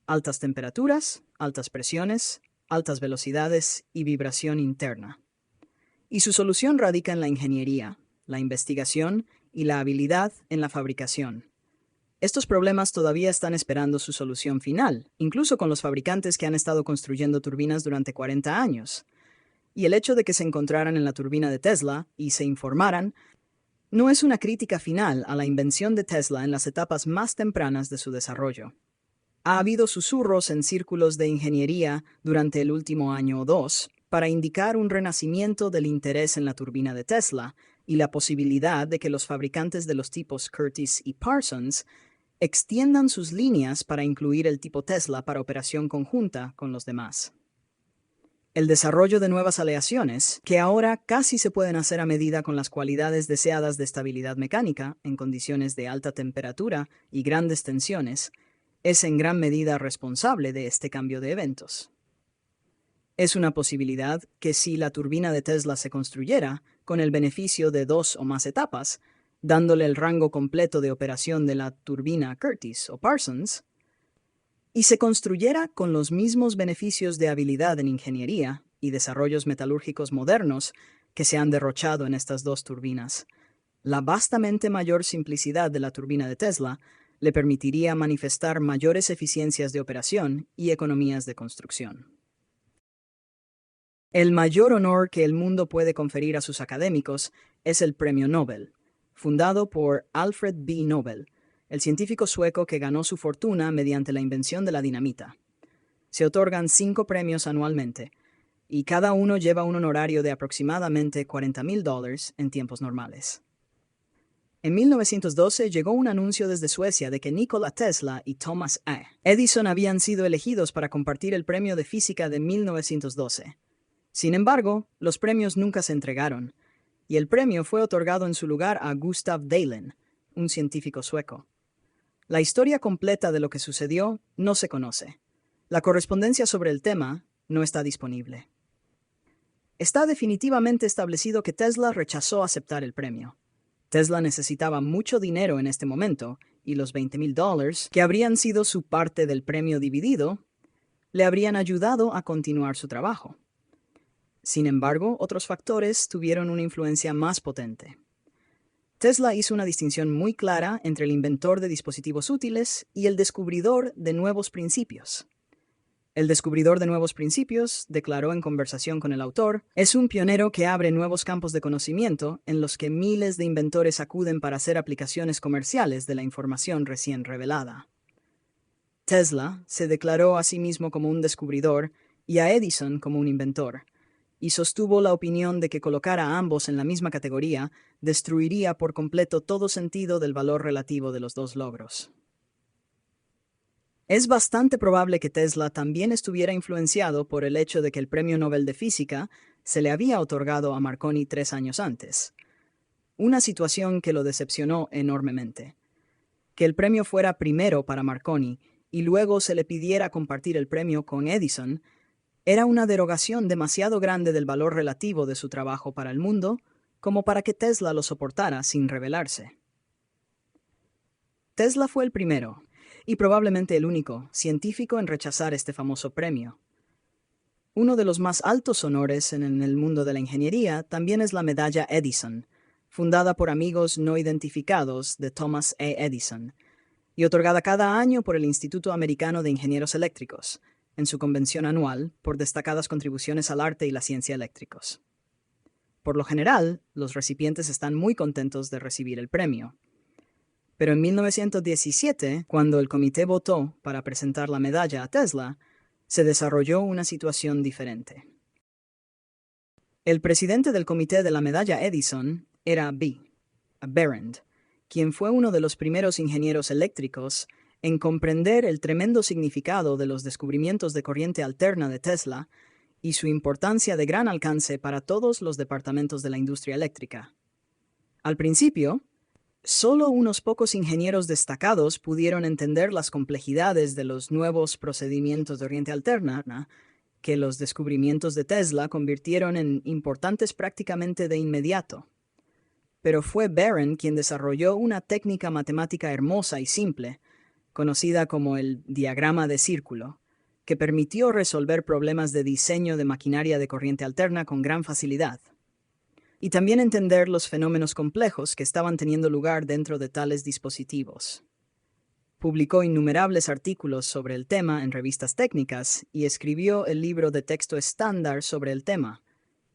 Speaker 1: altas temperaturas, altas presiones, altas velocidades y vibración interna. Y su solución radica en la ingeniería, la investigación y la habilidad en la fabricación. Estos problemas todavía están esperando su solución final, incluso con los fabricantes que han estado construyendo turbinas durante 40 años. Y el hecho de que se encontraran en la turbina de Tesla y se informaran no es una crítica final a la invención de Tesla en las etapas más tempranas de su desarrollo. Ha habido susurros en círculos de ingeniería durante el último año o dos para indicar un renacimiento del interés en la turbina de Tesla y la posibilidad de que los fabricantes de los tipos Curtiss y Parsons extiendan sus líneas para incluir el tipo Tesla para operación conjunta con los demás. El desarrollo de nuevas aleaciones, que ahora casi se pueden hacer a medida con las cualidades deseadas de estabilidad mecánica en condiciones de alta temperatura y grandes tensiones, es en gran medida responsable de este cambio de eventos. Es una posibilidad que si la turbina de Tesla se construyera con el beneficio de 2 o más etapas, dándole el rango completo de operación de la turbina Curtiss o Parsons, y se construyera con los mismos beneficios de habilidad en ingeniería y desarrollos metalúrgicos modernos que se han derrochado en estas dos turbinas, la vastamente mayor simplicidad de la turbina de Tesla le permitiría manifestar mayores eficiencias de operación y economías de construcción. El mayor honor que el mundo puede conferir a sus académicos es el Premio Nobel, fundado por Alfred B. Nobel, el científico sueco que ganó su fortuna mediante la invención de la dinamita. Se otorgan 5 premios anualmente, y cada uno lleva un honorario de aproximadamente $40,000 en tiempos normales. En 1912 llegó un anuncio desde Suecia de que Nikola Tesla y Thomas A. Edison habían sido elegidos para compartir el premio de física de 1912. Sin embargo, los premios nunca se entregaron, y el premio fue otorgado en su lugar a Gustav Dalén, un científico sueco. La historia completa de lo que sucedió no se conoce. La correspondencia sobre el tema no está disponible. Está definitivamente establecido que Tesla rechazó aceptar el premio. Tesla necesitaba mucho dinero en este momento, y los $20,000, que habrían sido su parte del premio dividido, le habrían ayudado a continuar su trabajo. Sin embargo, otros factores tuvieron una influencia más potente. Tesla hizo una distinción muy clara entre el inventor de dispositivos útiles y el descubridor de nuevos principios. El descubridor de nuevos principios, declaró en conversación con el autor, es un pionero que abre nuevos campos de conocimiento en los que miles de inventores acuden para hacer aplicaciones comerciales de la información recién revelada. Tesla se declaró a sí mismo como un descubridor y a Edison como un inventor, y sostuvo la opinión de que colocar a ambos en la misma categoría destruiría por completo todo sentido del valor relativo de los dos logros. Es bastante probable que Tesla también estuviera influenciado por el hecho de que el Premio Nobel de Física se le había otorgado a Marconi 3 años antes, una situación que lo decepcionó enormemente. Que el premio fuera primero para Marconi y luego se le pidiera compartir el premio con Edison era una derogación demasiado grande del valor relativo de su trabajo para el mundo como para que Tesla lo soportara sin rebelarse. Tesla fue el primero, y probablemente el único, científico en rechazar este famoso premio. Uno de los más altos honores en el mundo de la ingeniería también es la medalla Edison, fundada por amigos no identificados de Thomas A. Edison, y otorgada cada año por el Instituto Americano de Ingenieros Eléctricos, en su convención anual por destacadas contribuciones al arte y la ciencia eléctricos. Por lo general, los recipientes están muy contentos de recibir el premio. Pero en 1917, cuando el comité votó para presentar la medalla a Tesla, se desarrolló una situación diferente. El presidente del comité de la medalla Edison era Behrend, quien fue uno de los primeros ingenieros eléctricos en comprender el tremendo significado de los descubrimientos de corriente alterna de Tesla y su importancia de gran alcance para todos los departamentos de la industria eléctrica. Al principio, solo unos pocos ingenieros destacados pudieron entender las complejidades de los nuevos procedimientos de corriente alterna que los descubrimientos de Tesla convirtieron en importantes prácticamente de inmediato. Pero fue Barron quien desarrolló una técnica matemática hermosa y simple, conocida como el diagrama de círculo, que permitió resolver problemas de diseño de maquinaria de corriente alterna con gran facilidad, y también entender los fenómenos complejos que estaban teniendo lugar dentro de tales dispositivos. Publicó innumerables artículos sobre el tema en revistas técnicas y escribió el libro de texto estándar sobre el tema,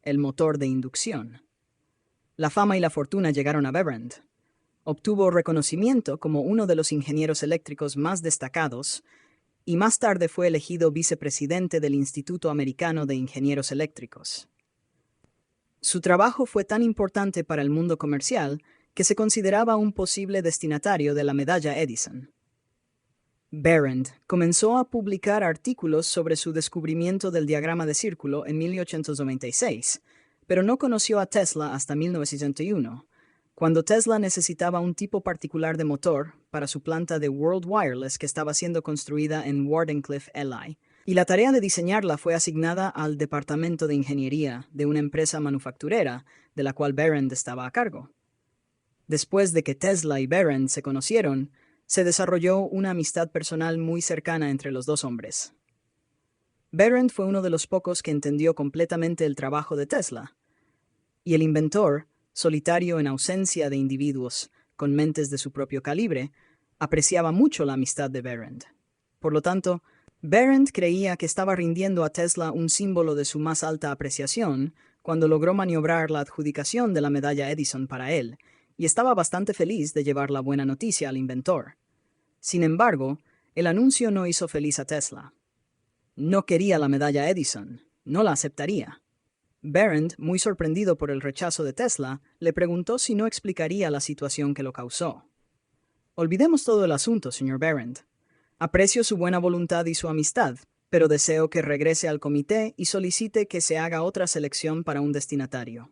Speaker 1: El motor de inducción. La fama y la fortuna llegaron a Barron. Obtuvo reconocimiento como uno de los ingenieros eléctricos más destacados y más tarde fue elegido vicepresidente del Instituto Americano de Ingenieros Eléctricos. Su trabajo fue tan importante para el mundo comercial que se consideraba un posible destinatario de la medalla Edison. Barron comenzó a publicar artículos sobre su descubrimiento del diagrama de círculo en 1896, pero no conoció a Tesla hasta 1901, cuando Tesla necesitaba un tipo particular de motor para su planta de World Wireless que estaba siendo construida en Wardenclyffe, LA, y la tarea de diseñarla fue asignada al departamento de ingeniería de una empresa manufacturera de la cual Barron estaba a cargo. Después de que Tesla y Barron se conocieron, se desarrolló una amistad personal muy cercana entre los dos hombres. Barron fue uno de los pocos que entendió completamente el trabajo de Tesla, y el inventor, solitario en ausencia de individuos con mentes de su propio calibre, apreciaba mucho la amistad de Barron. Por lo tanto, Barron creía que estaba rindiendo a Tesla un símbolo de su más alta apreciación cuando logró maniobrar la adjudicación de la medalla Edison para él, y estaba bastante feliz de llevar la buena noticia al inventor. Sin embargo, el anuncio no hizo feliz a Tesla. No quería la medalla Edison, no la aceptaría. Barron, muy sorprendido por el rechazo de Tesla, le preguntó si no explicaría la situación que lo causó. Olvidemos todo el asunto, señor Barron. Aprecio su buena voluntad y su amistad, pero deseo que regrese al comité y solicite que se haga otra selección para un destinatario.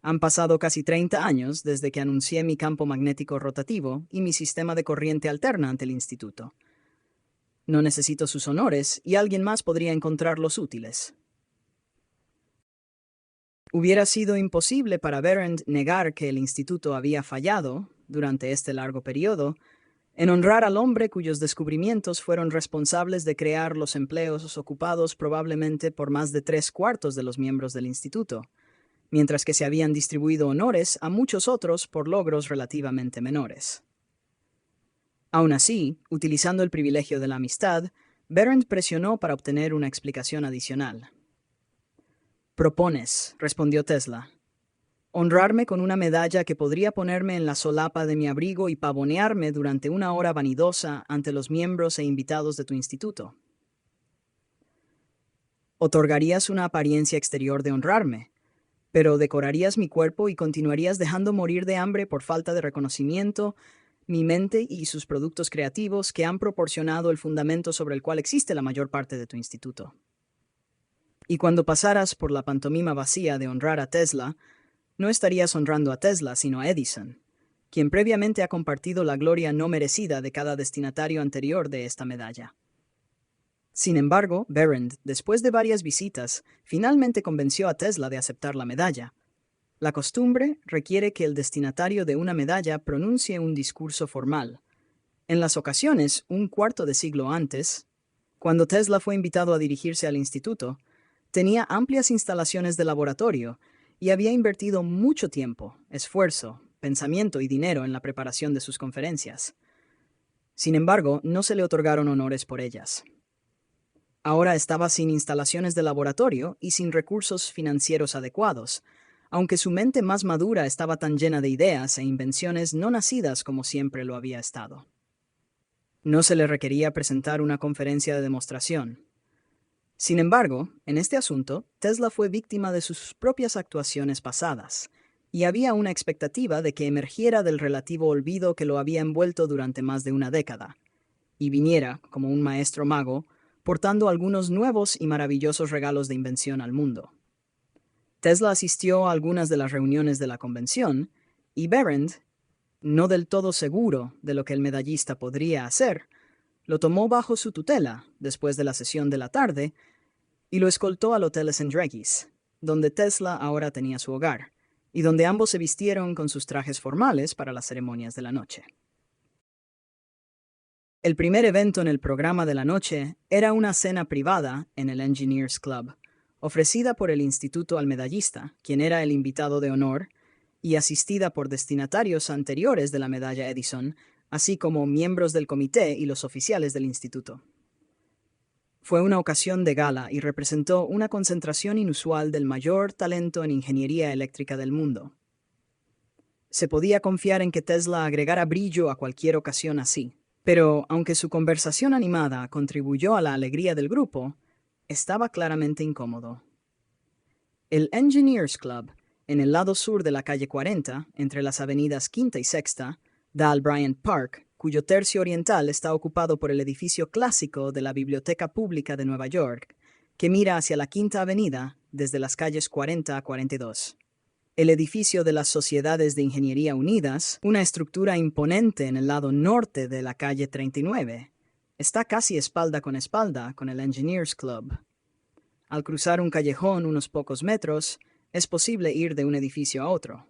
Speaker 1: Han pasado casi 30 años desde que anuncié mi campo magnético rotativo y mi sistema de corriente alterna ante el instituto. No necesito sus honores y alguien más podría encontrarlos útiles. Hubiera sido imposible para Barron negar que el instituto había fallado, durante este largo periodo, en honrar al hombre cuyos descubrimientos fueron responsables de crear los empleos ocupados probablemente por más de 3/4 de los miembros del instituto, mientras que se habían distribuido honores a muchos otros por logros relativamente menores. Aún así, utilizando el privilegio de la amistad, Barron presionó para obtener una explicación adicional. «Propones», respondió Tesla, «honrarme con una medalla que podría ponerme en la solapa de mi abrigo y pavonearme durante una hora vanidosa ante los miembros e invitados de tu instituto. Otorgarías una apariencia exterior de honrarme, pero decorarías mi cuerpo y continuarías dejando morir de hambre por falta de reconocimiento mi mente y sus productos creativos que han proporcionado el fundamento sobre el cual existe la mayor parte de tu instituto. Y cuando pasaras por la pantomima vacía de honrar a Tesla, no estarías honrando a Tesla, sino a Edison, quien previamente ha compartido la gloria no merecida de cada destinatario anterior de esta medalla». Sin embargo, Barron, después de varias visitas, finalmente convenció a Tesla de aceptar la medalla. La costumbre requiere que el destinatario de una medalla pronuncie un discurso formal. En las ocasiones, un cuarto de siglo antes, cuando Tesla fue invitado a dirigirse al instituto, tenía amplias instalaciones de laboratorio y había invertido mucho tiempo, esfuerzo, pensamiento y dinero en la preparación de sus conferencias. Sin embargo, no se le otorgaron honores por ellas. Ahora estaba sin instalaciones de laboratorio y sin recursos financieros adecuados, aunque su mente más madura estaba tan llena de ideas e invenciones no nacidas como siempre lo había estado. No se le requería presentar una conferencia de demostración. Sin embargo, en este asunto, Tesla fue víctima de sus propias actuaciones pasadas, y había una expectativa de que emergiera del relativo olvido que lo había envuelto durante más de una década, y viniera, como un maestro mago, portando algunos nuevos y maravillosos regalos de invención al mundo. Tesla asistió a algunas de las reuniones de la convención, y Behrend, no del todo seguro de lo que el medallista podría hacer, lo tomó bajo su tutela después de la sesión de la tarde y lo escoltó al Hotel St. donde Tesla ahora tenía su hogar, y donde ambos se vistieron con sus trajes formales para las ceremonias de la noche. El primer evento en el programa de la noche era una cena privada en el Engineers Club, ofrecida por el Instituto al Medallista, quien era el invitado de honor, y asistida por destinatarios anteriores de la medalla Edison, así como miembros del comité y los oficiales del instituto. Fue una ocasión de gala y representó una concentración inusual del mayor talento en ingeniería eléctrica del mundo. Se podía confiar en que Tesla agregara brillo a cualquier ocasión así, pero aunque su conversación animada contribuyó a la alegría del grupo, estaba claramente incómodo. El Engineers Club, en el lado sur de la calle 40, entre las avenidas Quinta y Sexta, da al Bryant Park, cuyo tercio oriental está ocupado por el edificio clásico de la Biblioteca Pública de Nueva York, que mira hacia la Quinta Avenida desde las calles 40 a 42. El edificio de las Sociedades de Ingeniería Unidas, una estructura imponente en el lado norte de la calle 39, está casi espalda con el Engineers Club. Al cruzar un callejón unos pocos metros, es posible ir de un edificio a otro.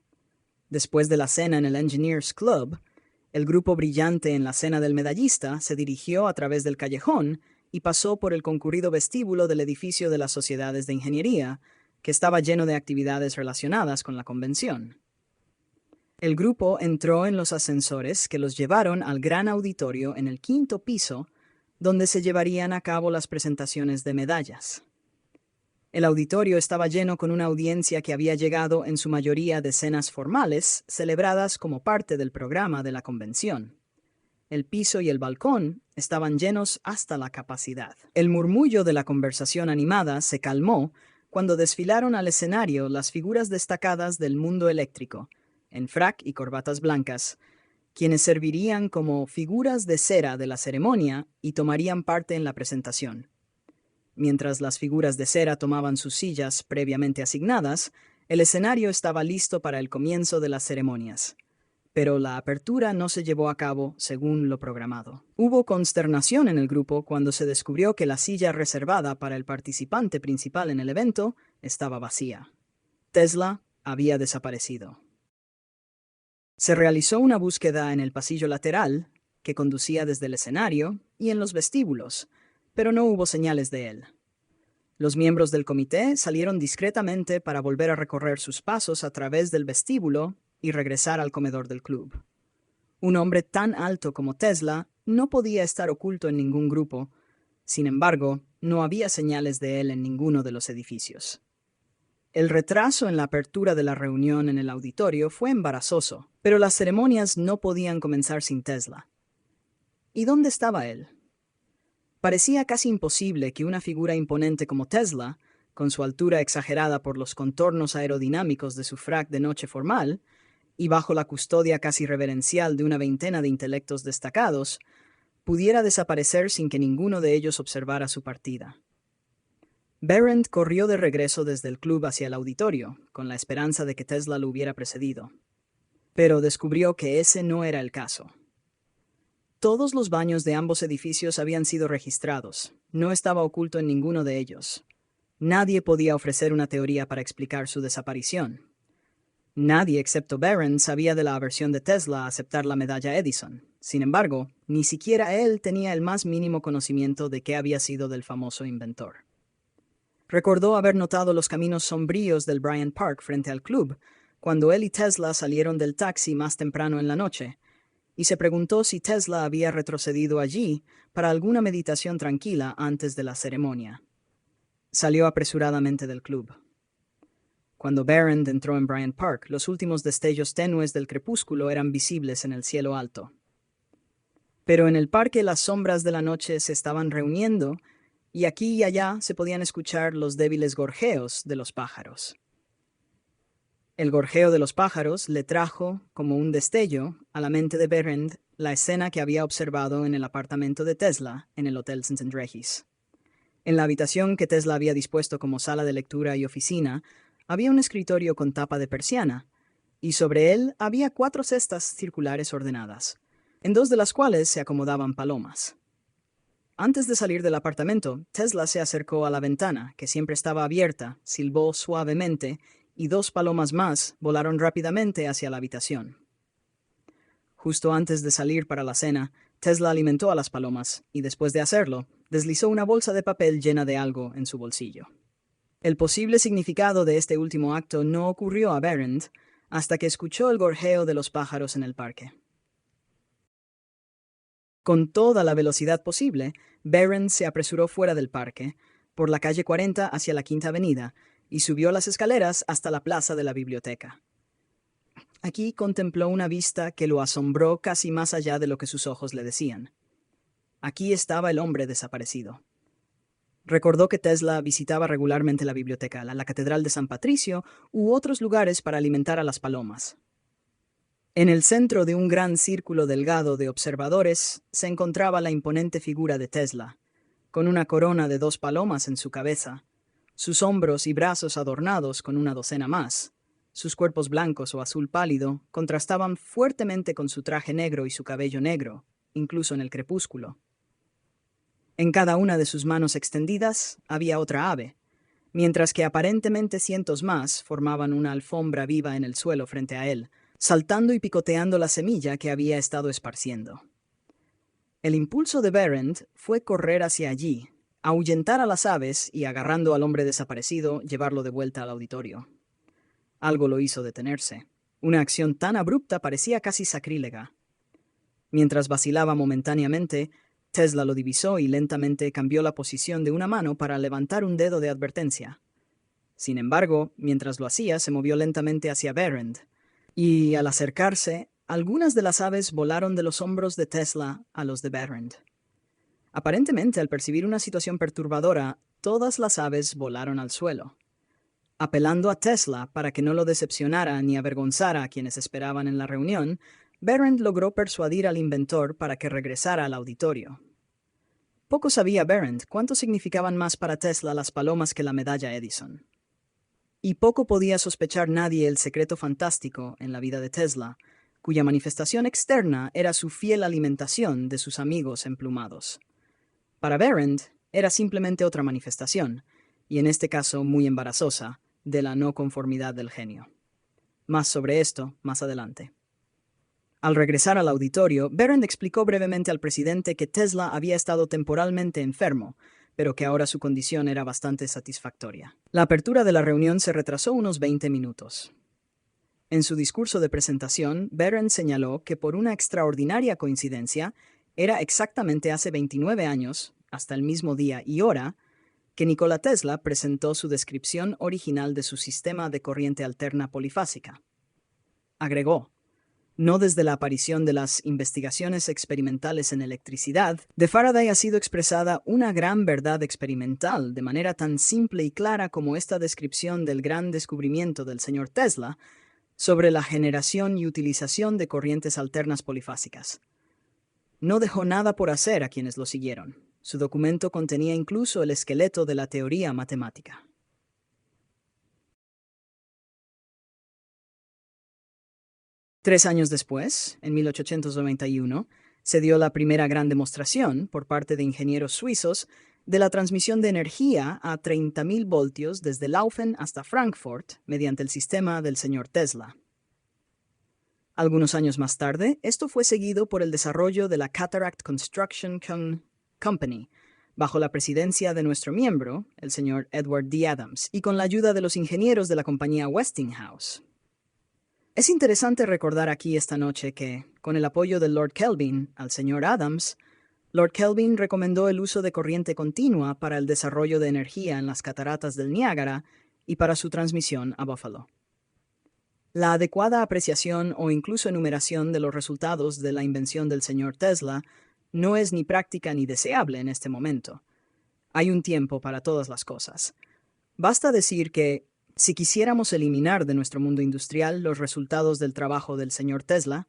Speaker 1: Después de la cena en el Engineers Club, el grupo brillante en la cena del medallista se dirigió a través del callejón y pasó por el concurrido vestíbulo del edificio de las Sociedades de Ingeniería, que estaba lleno de actividades relacionadas con la convención. El grupo entró en los ascensores que los llevaron al gran auditorio en el quinto piso, donde se llevarían a cabo las presentaciones de medallas. El auditorio estaba lleno con una audiencia que había llegado en su mayoría de cenas formales celebradas como parte del programa de la convención. El piso y el balcón estaban llenos hasta la capacidad. El murmullo de la conversación animada se calmó cuando desfilaron al escenario las figuras destacadas del mundo eléctrico, en frac y corbatas blancas, quienes servirían como figuras de cera de la ceremonia y tomarían parte en la presentación. Mientras las figuras de cera tomaban sus sillas previamente asignadas, el escenario estaba listo para el comienzo de las ceremonias. Pero la apertura no se llevó a cabo según lo programado. Hubo consternación en el grupo cuando se descubrió que la silla reservada para el participante principal en el evento estaba vacía. Tesla había desaparecido. Se realizó una búsqueda en el pasillo lateral, que conducía desde el escenario, y en los vestíbulos, pero no hubo señales de él. Los miembros del comité salieron discretamente para volver a recorrer sus pasos a través del vestíbulo y regresar al comedor del club. Un hombre tan alto como Tesla no podía estar oculto en ningún grupo. Sin embargo, no había señales de él en ninguno de los edificios. El retraso en la apertura de la reunión en el auditorio fue embarazoso, pero las ceremonias no podían comenzar sin Tesla. ¿Y dónde estaba él? Parecía casi imposible que una figura imponente como Tesla, con su altura exagerada por los contornos aerodinámicos de su frac de noche formal, y bajo la custodia casi reverencial de una veintena de intelectos destacados, pudiera desaparecer sin que ninguno de ellos observara su partida. Behrend corrió de regreso desde el club hacia el auditorio, con la esperanza de que Tesla lo hubiera precedido. Pero descubrió que ese no era el caso. Todos los baños de ambos edificios habían sido registrados. No estaba oculto en ninguno de ellos. Nadie podía ofrecer una teoría para explicar su desaparición. Nadie excepto Behrend sabía de la aversión de Tesla a aceptar la medalla Edison. Sin embargo, ni siquiera él tenía el más mínimo conocimiento de qué había sido del famoso inventor. Recordó haber notado los caminos sombríos del Bryant Park frente al club, cuando él y Tesla salieron del taxi más temprano en la noche, y se preguntó si Tesla había retrocedido allí para alguna meditación tranquila antes de la ceremonia. Salió apresuradamente del club. Cuando Behrend entró en Bryant Park, los últimos destellos tenues del crepúsculo eran visibles en el cielo alto. Pero en el parque las sombras de la noche se estaban reuniendo, y aquí y allá se podían escuchar los débiles gorjeos de los pájaros. El gorjeo de los pájaros le trajo, como un destello, a la mente de Behrend la escena que había observado en el apartamento de Tesla en el Hotel St. Regis. En la habitación que Tesla había dispuesto como sala de lectura y oficina, había un escritorio con tapa de persiana, y sobre él había 4 cestas circulares ordenadas, en 2 de las cuales se acomodaban palomas. Antes de salir del apartamento, Tesla se acercó a la ventana, que siempre estaba abierta, silbó suavemente, y 2 palomas más volaron rápidamente hacia la habitación. Justo antes de salir para la cena, Tesla alimentó a las palomas, y después de hacerlo, deslizó una bolsa de papel llena de algo en su bolsillo. El posible significado de este último acto no ocurrió a Behrend hasta que escuchó el gorjeo de los pájaros en el parque. Con toda la velocidad posible, Behrend se apresuró fuera del parque, por la calle 40 hacia la Quinta Avenida, y subió las escaleras hasta la plaza de la biblioteca. Aquí contempló una vista que lo asombró casi más allá de lo que sus ojos le decían. Aquí estaba el hombre desaparecido. Recordó que Tesla visitaba regularmente la biblioteca, la Catedral de San Patricio u otros lugares para alimentar a las palomas. En el centro de un gran círculo delgado de observadores se encontraba la imponente figura de Tesla, con una corona de 2 palomas en su cabeza, sus hombros y brazos adornados con una docena más. Sus cuerpos blancos o azul pálido contrastaban fuertemente con su traje negro y su cabello negro, incluso en el crepúsculo. En cada una de sus manos extendidas había otra ave, mientras que aparentemente cientos más formaban una alfombra viva en el suelo frente a él, saltando y picoteando la semilla que había estado esparciendo. El impulso de Behrend fue correr hacia allí, ahuyentar a las aves y, agarrando al hombre desaparecido, llevarlo de vuelta al auditorio. Algo lo hizo detenerse. Una acción tan abrupta parecía casi sacrílega. Mientras vacilaba momentáneamente, Tesla lo divisó y lentamente cambió la posición de una mano para levantar un dedo de advertencia. Sin embargo, mientras lo hacía, se movió lentamente hacia Behrend, y al acercarse, algunas de las aves volaron de los hombros de Tesla a los de Behrend. Aparentemente, al percibir una situación perturbadora, todas las aves volaron al suelo. Apelando a Tesla para que no lo decepcionara ni avergonzara a quienes esperaban en la reunión, Behrend logró persuadir al inventor para que regresara al auditorio. Poco sabía Behrend cuánto significaban más para Tesla las palomas que la medalla Edison. Y poco podía sospechar nadie el secreto fantástico en la vida de Tesla, cuya manifestación externa era su fiel alimentación de sus amigos emplumados. Para Behrend era simplemente otra manifestación, y en este caso muy embarazosa, de la no conformidad del genio. Más sobre esto más adelante. Al regresar al auditorio, Behrend explicó brevemente al presidente que Tesla había estado temporalmente enfermo, pero que ahora su condición era bastante satisfactoria. La apertura de la reunión se retrasó unos 20 minutos. En su discurso de presentación, Behrend señaló que por una extraordinaria coincidencia, era exactamente hace 29 años, hasta el mismo día y hora, que Nikola Tesla presentó su descripción original de su sistema de corriente alterna polifásica. Agregó: no desde la aparición de las investigaciones experimentales en electricidad, de Faraday ha sido expresada una gran verdad experimental de manera tan simple y clara como esta descripción del gran descubrimiento del señor Tesla sobre la generación y utilización de corrientes alternas polifásicas. No dejó nada por hacer a quienes lo siguieron. Su documento contenía incluso el esqueleto de la teoría matemática. Tres años después, en 1891, se dio la primera gran demostración, por parte de ingenieros suizos, de la transmisión de energía a 30.000 voltios desde Laufen hasta Frankfurt mediante el sistema del señor Tesla. Algunos años más tarde, esto fue seguido por el desarrollo de la Cataract Construction Company, bajo la presidencia de nuestro miembro, el señor Edward D. Adams, y con la ayuda de los ingenieros de la compañía Westinghouse. Es interesante recordar aquí esta noche que, con el apoyo de Lord Kelvin al señor Adams, Lord Kelvin recomendó el uso de corriente continua para el desarrollo de energía en las cataratas del Niágara y para su transmisión a Buffalo. La adecuada apreciación o incluso enumeración de los resultados de la invención del señor Tesla no es ni práctica ni deseable en este momento. Hay un tiempo para todas las cosas. Basta decir que, si quisiéramos eliminar de nuestro mundo industrial los resultados del trabajo del señor Tesla,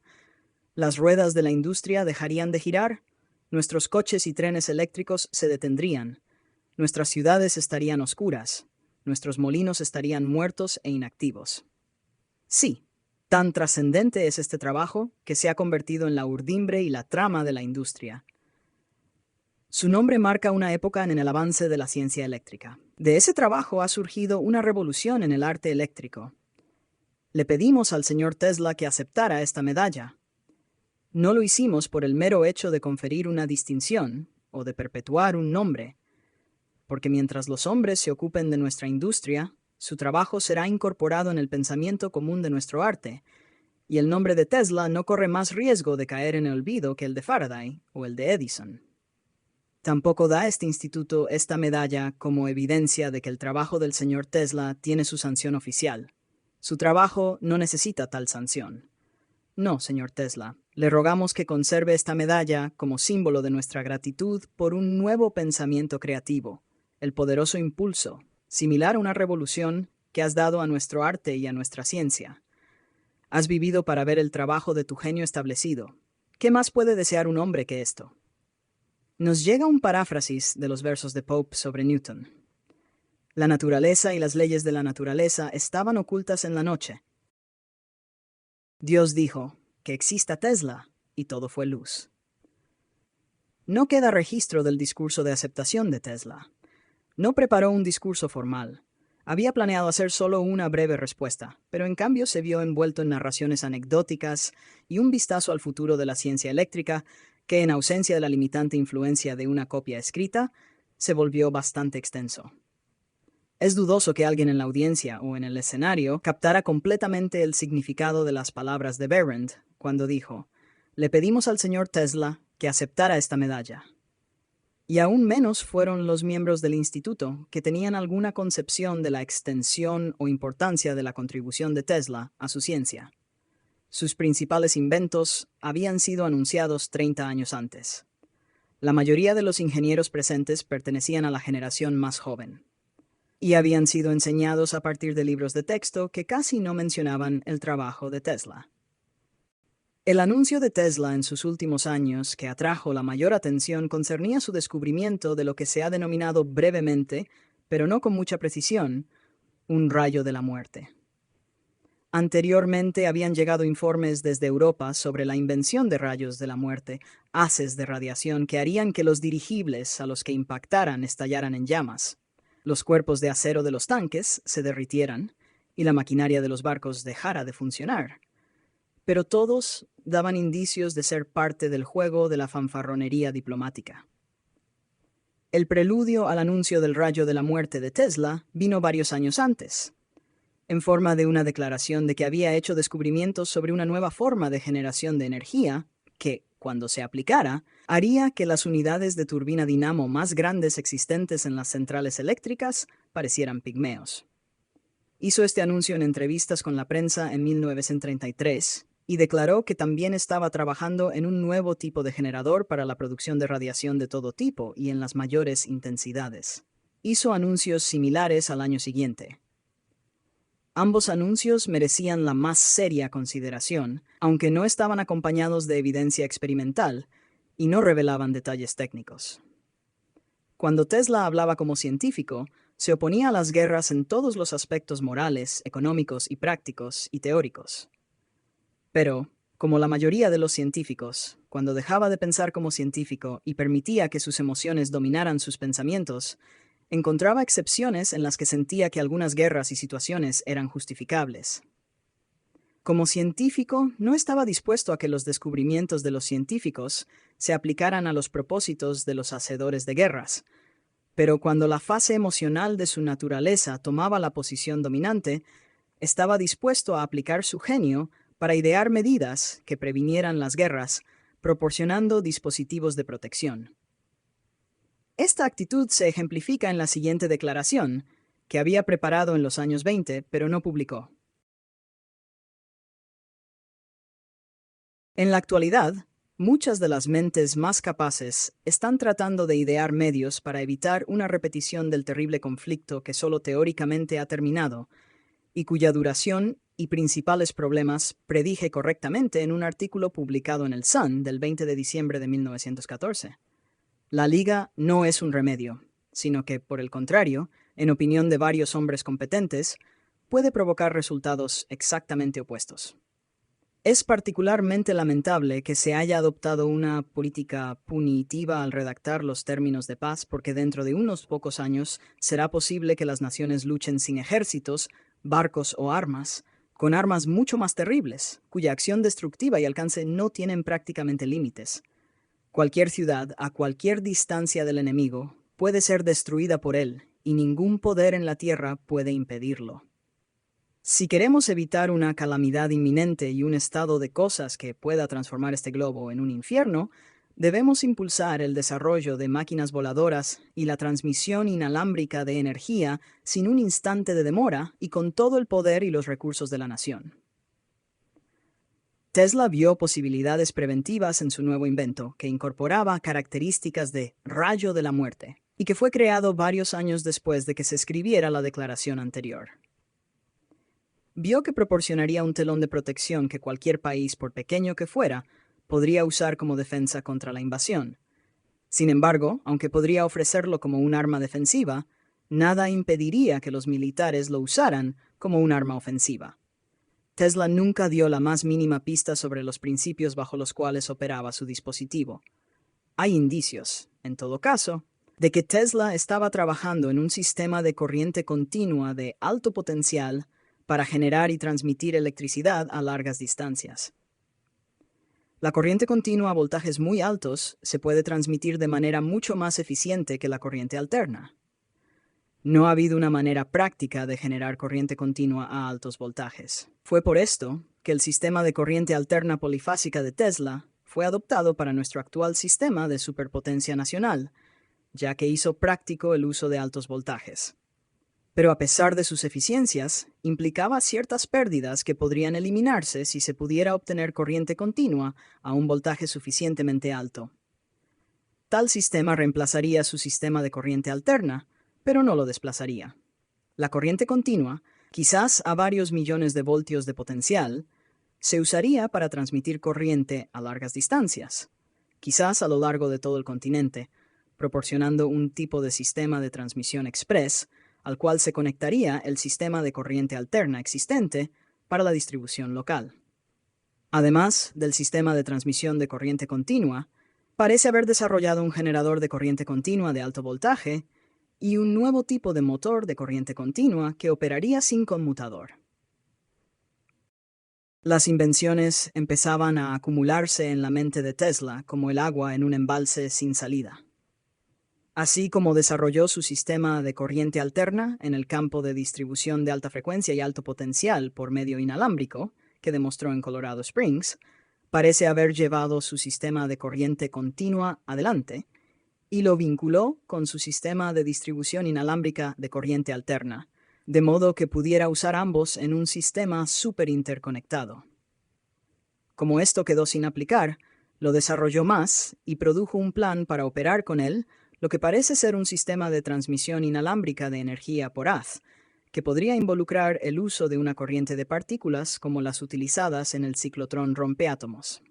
Speaker 1: Las ruedas de la industria dejarían de girar, nuestros coches y trenes eléctricos se detendrían, nuestras ciudades estarían oscuras, nuestros molinos estarían muertos e inactivos. Sí, tan trascendente es este trabajo que se ha convertido en la urdimbre y la trama de la industria. Su nombre marca una época en el avance de la ciencia eléctrica. De ese trabajo ha surgido una revolución en el arte eléctrico. Le pedimos al señor Tesla que aceptara esta medalla. No lo hicimos por el mero hecho de conferir una distinción o de perpetuar un nombre, porque mientras los hombres se ocupen de nuestra industria, su trabajo será incorporado en el pensamiento común de nuestro arte, y el nombre de Tesla no corre más riesgo de caer en el olvido que el de Faraday o el de Edison. Tampoco da este instituto esta medalla como evidencia de que el trabajo del señor Tesla tiene su sanción oficial. Su trabajo no necesita tal sanción. No, señor Tesla, le rogamos que conserve esta medalla como símbolo de nuestra gratitud por un nuevo pensamiento creativo, el poderoso impulso, similar a una revolución que has dado a nuestro arte y a nuestra ciencia. Has vivido para ver el trabajo de tu genio establecido. ¿Qué más puede desear un hombre que esto? Nos llega un paráfrasis de los versos de Pope sobre Newton. La naturaleza y las leyes de la naturaleza estaban ocultas en la noche. Dios dijo, que exista Tesla, y todo fue luz. No queda registro del discurso de aceptación de Tesla. No preparó un discurso formal. Había planeado hacer solo una breve respuesta, pero en cambio se vio envuelto en narraciones anecdóticas y un vistazo al futuro de la ciencia eléctrica que, en ausencia de la limitante influencia de una copia escrita, se volvió bastante extenso. Es dudoso que alguien en la audiencia o en el escenario captara completamente el significado de las palabras de Behrend cuando dijo: «Le pedimos al señor Tesla que aceptara esta medalla». Y aún menos fueron los miembros del instituto que tenían alguna concepción de la extensión o importancia de la contribución de Tesla a su ciencia. Sus principales inventos habían sido anunciados 30 años antes. La mayoría de los ingenieros presentes pertenecían a la generación más joven, y habían sido enseñados a partir de libros de texto que casi no mencionaban el trabajo de Tesla. El anuncio de Tesla en sus últimos años que atrajo la mayor atención concernía su descubrimiento de lo que se ha denominado brevemente, pero no con mucha precisión, un rayo de la muerte. Anteriormente habían llegado informes desde Europa sobre la invención de rayos de la muerte, haces de radiación que harían que los dirigibles a los que impactaran estallaran en llamas, los cuerpos de acero de los tanques se derritieran y la maquinaria de los barcos dejara de funcionar. Pero todos daban indicios de ser parte del juego de la fanfarronería diplomática. El preludio al anuncio del rayo de la muerte de Tesla vino varios años antes, en forma de una declaración de que había hecho descubrimientos sobre una nueva forma de generación de energía que, cuando se aplicara, haría que las unidades de turbina dinamo más grandes existentes en las centrales eléctricas parecieran pigmeos. Hizo este anuncio en entrevistas con la prensa en 1933 y declaró que también estaba trabajando en un nuevo tipo de generador para la producción de radiación de todo tipo y en las mayores intensidades. Hizo anuncios similares al año siguiente. Ambos anuncios merecían la más seria consideración, aunque no estaban acompañados de evidencia experimental y no revelaban detalles técnicos. Cuando Tesla hablaba como científico, se oponía a las guerras en todos los aspectos morales, económicos y prácticos y teóricos. Pero, como la mayoría de los científicos, cuando dejaba de pensar como científico y permitía que sus emociones dominaran sus pensamientos, encontraba excepciones en las que sentía que algunas guerras y situaciones eran justificables. Como científico, no estaba dispuesto a que los descubrimientos de los científicos se aplicaran a los propósitos de los hacedores de guerras, pero cuando la fase emocional de su naturaleza tomaba la posición dominante, estaba dispuesto a aplicar su genio para idear medidas que previnieran las guerras, proporcionando dispositivos de protección. Esta actitud se ejemplifica en la siguiente declaración, que había preparado en los años 20, pero no publicó. En la actualidad, muchas de las mentes más capaces están tratando de idear medios para evitar una repetición del terrible conflicto que solo teóricamente ha terminado y cuya duración y principales problemas predije correctamente en un artículo publicado en el Sun del 20 de diciembre de 1914. La liga no es un remedio, sino que, por el contrario, en opinión de varios hombres competentes, puede provocar resultados exactamente opuestos. Es particularmente lamentable que se haya adoptado una política punitiva al redactar los términos de paz, porque dentro de unos pocos años será posible que las naciones luchen sin ejércitos, barcos o armas, con armas mucho más terribles, cuya acción destructiva y alcance no tienen prácticamente límites. Cualquier ciudad, a cualquier distancia del enemigo, puede ser destruida por él, y ningún poder en la tierra puede impedirlo. Si queremos evitar una calamidad inminente y un estado de cosas que pueda transformar este globo en un infierno, debemos impulsar el desarrollo de máquinas voladoras y la transmisión inalámbrica de energía sin un instante de demora y con todo el poder y los recursos de la nación. Tesla vio posibilidades preventivas en su nuevo invento, que incorporaba características de rayo de la muerte, y que fue creado varios años después de que se escribiera la declaración anterior. Vio que proporcionaría un telón de protección que cualquier país, por pequeño que fuera, podría usar como defensa contra la invasión. Sin embargo, aunque podría ofrecerlo como un arma defensiva, nada impediría que los militares lo usaran como un arma ofensiva. Tesla nunca dio la más mínima pista sobre los principios bajo los cuales operaba su dispositivo. Hay indicios, en todo caso, de que Tesla estaba trabajando en un sistema de corriente continua de alto potencial para generar y transmitir electricidad a largas distancias. La corriente continua a voltajes muy altos se puede transmitir de manera mucho más eficiente que la corriente alterna. No ha habido una manera práctica de generar corriente continua a altos voltajes. Fue por esto que el sistema de corriente alterna polifásica de Tesla fue adoptado para nuestro actual sistema de superpotencia nacional, ya que hizo práctico el uso de altos voltajes. Pero a pesar de sus eficiencias, implicaba ciertas pérdidas que podrían eliminarse si se pudiera obtener corriente continua a un voltaje suficientemente alto. Tal sistema reemplazaría su sistema de corriente alterna, pero no lo desplazaría. La corriente continua, quizás a varios millones de voltios de potencial, se usaría para transmitir corriente a largas distancias, quizás a lo largo de todo el continente, proporcionando un tipo de sistema de transmisión express al cual se conectaría el sistema de corriente alterna existente para la distribución local. Además del sistema de transmisión de corriente continua, parece haber desarrollado un generador de corriente continua de alto voltaje y un nuevo tipo de motor de corriente continua que operaría sin conmutador. Las invenciones empezaban a acumularse en la mente de Tesla como el agua en un embalse sin salida. Así como desarrolló su sistema de corriente alterna en el campo de distribución de alta frecuencia y alto potencial por medio inalámbrico, que demostró en Colorado Springs, parece haber llevado su sistema de corriente continua adelante y lo vinculó con su sistema de distribución inalámbrica de corriente alterna, de modo que pudiera usar ambos en un sistema superinterconectado. Como esto quedó sin aplicar, lo desarrolló más y produjo un plan para operar con él lo que parece ser un sistema de transmisión inalámbrica de energía por haz, que podría involucrar el uso de una corriente de partículas como las utilizadas en el ciclotrón rompeátomos.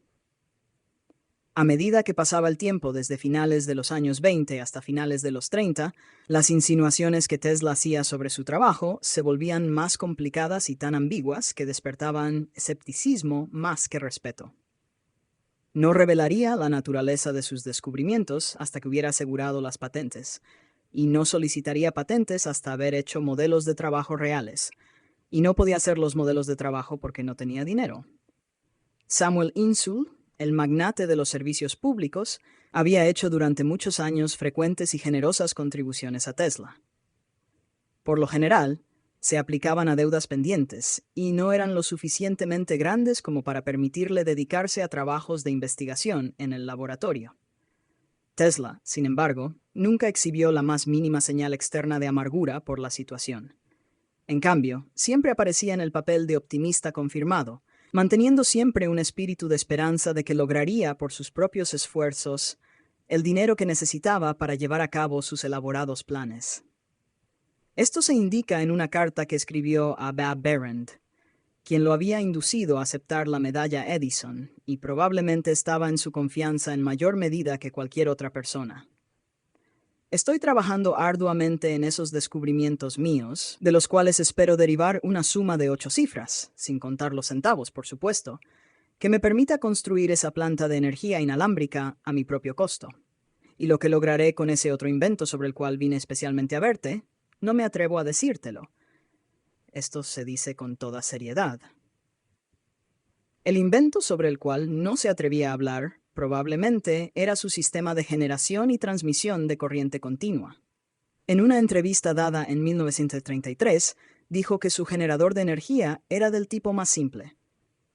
Speaker 1: A medida que pasaba el tiempo desde finales de los años 20 hasta finales de los 30, las insinuaciones que Tesla hacía sobre su trabajo se volvían más complicadas y tan ambiguas que despertaban escepticismo más que respeto. No revelaría la naturaleza de sus descubrimientos hasta que hubiera asegurado las patentes, y no solicitaría patentes hasta haber hecho modelos de trabajo reales, y no podía hacer los modelos de trabajo porque no tenía dinero. Samuel Insull, el magnate de los servicios públicos, había hecho durante muchos años frecuentes y generosas contribuciones a Tesla. Por lo general, se aplicaban a deudas pendientes y no eran lo suficientemente grandes como para permitirle dedicarse a trabajos de investigación en el laboratorio. Tesla, sin embargo, nunca exhibió la más mínima señal externa de amargura por la situación. En cambio, siempre aparecía en el papel de optimista confirmado, manteniendo siempre un espíritu de esperanza de que lograría por sus propios esfuerzos el dinero que necesitaba para llevar a cabo sus elaborados planes. Esto se indica en una carta que escribió a Bob Berend. quien lo había inducido a aceptar la medalla Edison, y probablemente estaba en su confianza en mayor medida que cualquier otra persona. Estoy trabajando arduamente en esos descubrimientos míos, de los cuales espero derivar una suma de 8 cifras, sin contar los centavos, por supuesto, que me permita construir esa planta de energía inalámbrica a mi propio costo. Y lo que lograré con ese otro invento sobre el cual vine especialmente a verte, no me atrevo a decírtelo. Esto se dice con toda seriedad. El invento sobre el cual no se atrevía a hablar, probablemente, era su sistema de generación y transmisión de corriente continua. En una entrevista dada en 1933, dijo que su generador de energía era del tipo más simple.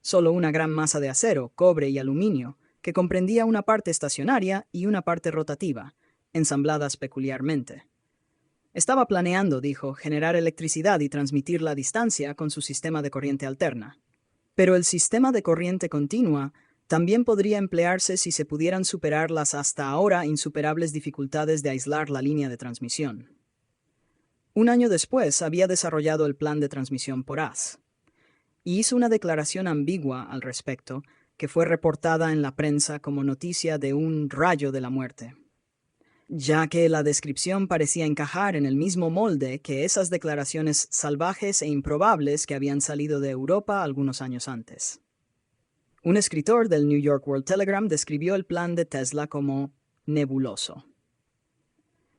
Speaker 1: Solo una gran masa de acero, cobre y aluminio, que comprendía una parte estacionaria y una parte rotativa, ensambladas peculiarmente. Estaba planeando, dijo, generar electricidad y transmitirla a distancia con su sistema de corriente alterna. Pero el sistema de corriente continua también podría emplearse si se pudieran superar las hasta ahora insuperables dificultades de aislar la línea de transmisión. Un año después había desarrollado el plan de transmisión por haz, y hizo una declaración ambigua al respecto que fue reportada en la prensa como noticia de un rayo de la muerte, ya que la descripción parecía encajar en el mismo molde que esas declaraciones salvajes e improbables que habían salido de Europa algunos años antes. Un escritor del New York World Telegram describió el plan de Tesla como nebuloso.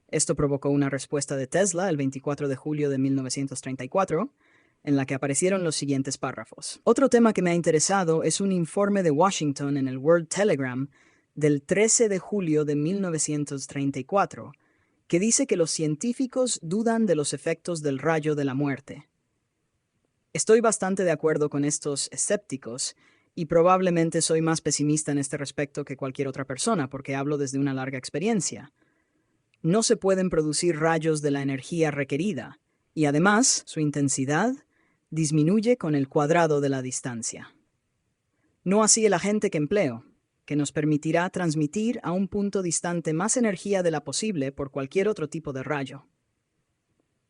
Speaker 1: Esto provocó una respuesta de Tesla el 24 de julio de 1934, en la que aparecieron los siguientes párrafos. Otro tema que me ha interesado es un informe de Washington en el World Telegram del 13 de julio de 1934, que dice que los científicos dudan de los efectos del rayo de la muerte. Estoy bastante de acuerdo con estos escépticos, y probablemente soy más pesimista en este respecto que cualquier otra persona, porque hablo desde una larga experiencia. No se pueden producir rayos de la energía requerida, y además, su intensidad disminuye con el cuadrado de la distancia. No así el agente que empleo, que nos permitirá transmitir a un punto distante más energía de la posible por cualquier otro tipo de rayo.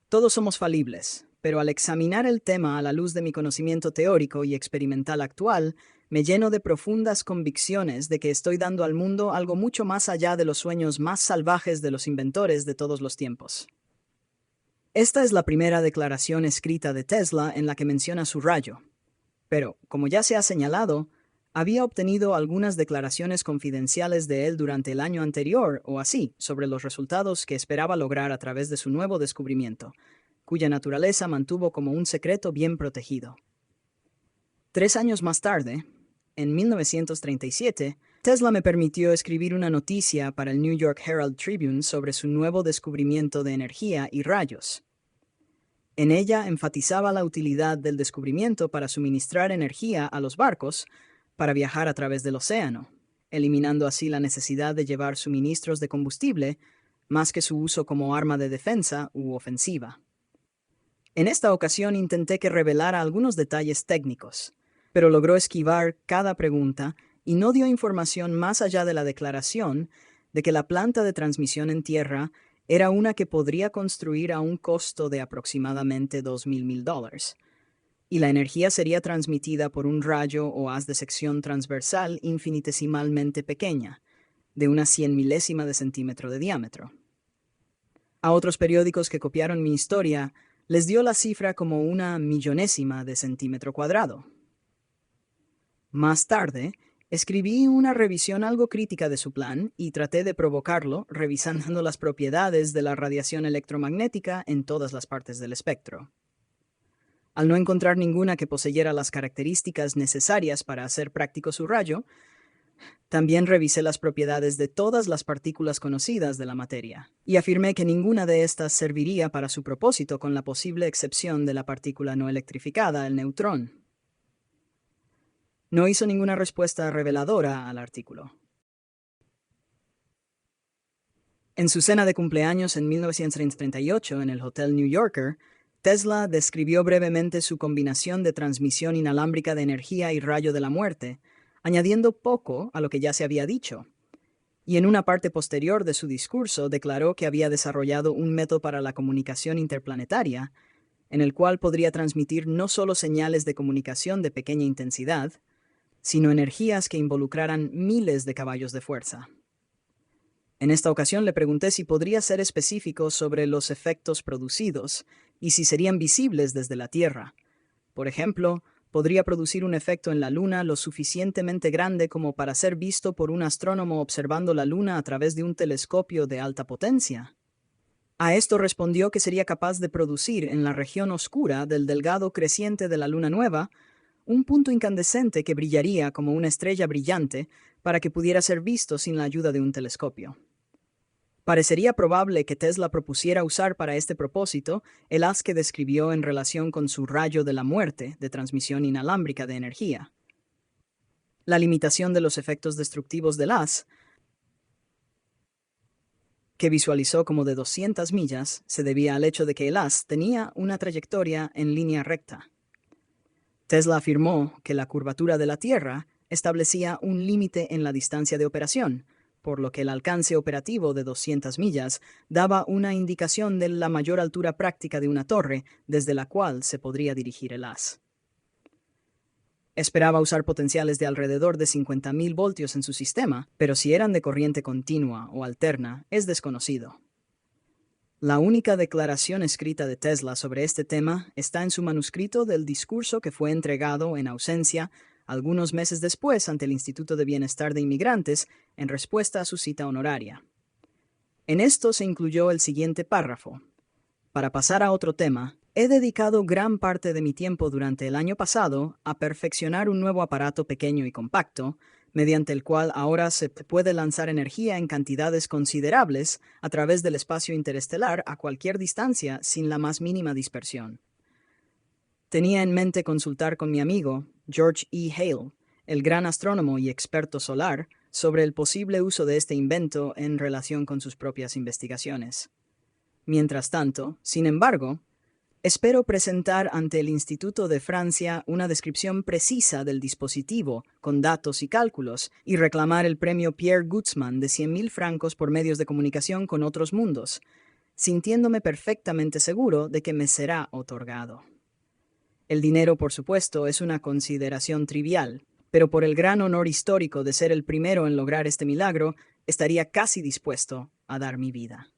Speaker 1: Todos somos falibles, pero al examinar el tema a la luz de mi conocimiento teórico y experimental actual, me lleno de profundas convicciones de que estoy dando al mundo algo mucho más allá de los sueños más salvajes de los inventores de todos los tiempos. Esta es la primera declaración escrita de Tesla en la que menciona su rayo. Pero, como ya se ha señalado, había obtenido algunas declaraciones confidenciales de él durante el año anterior o así sobre los resultados que esperaba lograr a través de su nuevo descubrimiento, cuya naturaleza mantuvo como un secreto bien protegido. 3 años más tarde, en 1937, Tesla me permitió escribir una noticia para el New York Herald Tribune sobre su nuevo descubrimiento de energía y rayos. En ella enfatizaba la utilidad del descubrimiento para suministrar energía a los barcos para viajar a través del océano, eliminando así la necesidad de llevar suministros de combustible, más que su uso como arma de defensa u ofensiva. En esta ocasión intenté que revelara algunos detalles técnicos, pero logró esquivar cada pregunta y no dio información más allá de la declaración de que la planta de transmisión en tierra era una que podría construir a un costo de aproximadamente $2,000, y la energía sería transmitida por un rayo o haz de sección transversal infinitesimalmente pequeña, de una 100 milésima de centímetro de diámetro. A otros periódicos que copiaron mi historia, les dio la cifra como una millonésima de centímetro cuadrado. Más tarde, escribí una revisión algo crítica de su plan y traté de provocarlo revisando las propiedades de la radiación electromagnética en todas las partes del espectro. Al no encontrar ninguna que poseyera las características necesarias para hacer práctico su rayo, también revisé las propiedades de todas las partículas conocidas de la materia, y afirmé que ninguna de estas serviría para su propósito con la posible excepción de la partícula no electrificada, el neutrón. No hizo ninguna respuesta reveladora al artículo. En su cena de cumpleaños en 1938 en el Hotel New Yorker, Tesla describió brevemente su combinación de transmisión inalámbrica de energía y rayo de la muerte, añadiendo poco a lo que ya se había dicho. Y en una parte posterior de su discurso declaró que había desarrollado un método para la comunicación interplanetaria en el cual podría transmitir no solo señales de comunicación de pequeña intensidad, sino energías que involucraran miles de caballos de fuerza. En esta ocasión le pregunté si podría ser específico sobre los efectos producidos y si serían visibles desde la Tierra. Por ejemplo, ¿podría producir un efecto en la Luna lo suficientemente grande como para ser visto por un astrónomo observando la Luna a través de un telescopio de alta potencia? A esto respondió que sería capaz de producir en la región oscura del delgado creciente de la Luna nueva un punto incandescente que brillaría como una estrella brillante para que pudiera ser visto sin la ayuda de un telescopio. Parecería probable que Tesla propusiera usar para este propósito el haz que describió en relación con su rayo de la muerte de transmisión inalámbrica de energía. La limitación de los efectos destructivos del haz, que visualizó como de 200 millas, se debía al hecho de que el haz tenía una trayectoria en línea recta. Tesla afirmó que la curvatura de la Tierra establecía un límite en la distancia de operación, por lo que el alcance operativo de 200 millas daba una indicación de la mayor altura práctica de una torre desde la cual se podría dirigir el haz. Esperaba usar potenciales de alrededor de 50.000 voltios en su sistema, pero si eran de corriente continua o alterna es desconocido. La única declaración escrita de Tesla sobre este tema está en su manuscrito del discurso que fue entregado en ausencia algunos meses después ante el Instituto de Bienestar de Inmigrantes en respuesta a su cita honoraria. En esto se incluyó el siguiente párrafo. Para pasar a otro tema, he dedicado gran parte de mi tiempo durante el año pasado a perfeccionar un nuevo aparato pequeño y compacto, mediante el cual ahora se puede lanzar energía en cantidades considerables a través del espacio interestelar a cualquier distancia sin la más mínima dispersión. Tenía en mente consultar con mi amigo, George E. Hale, el gran astrónomo y experto solar, sobre el posible uso de este invento en relación con sus propias investigaciones. Mientras tanto, sin embargo, espero presentar ante el Instituto de Francia una descripción precisa del dispositivo, con datos y cálculos, y reclamar el premio Pierre Gutzmann de 100.000 francos por medios de comunicación con otros mundos, sintiéndome perfectamente seguro de que me será otorgado. El dinero, por supuesto, es una consideración trivial, pero por el gran honor histórico de ser el primero en lograr este milagro, estaría casi dispuesto a dar mi vida.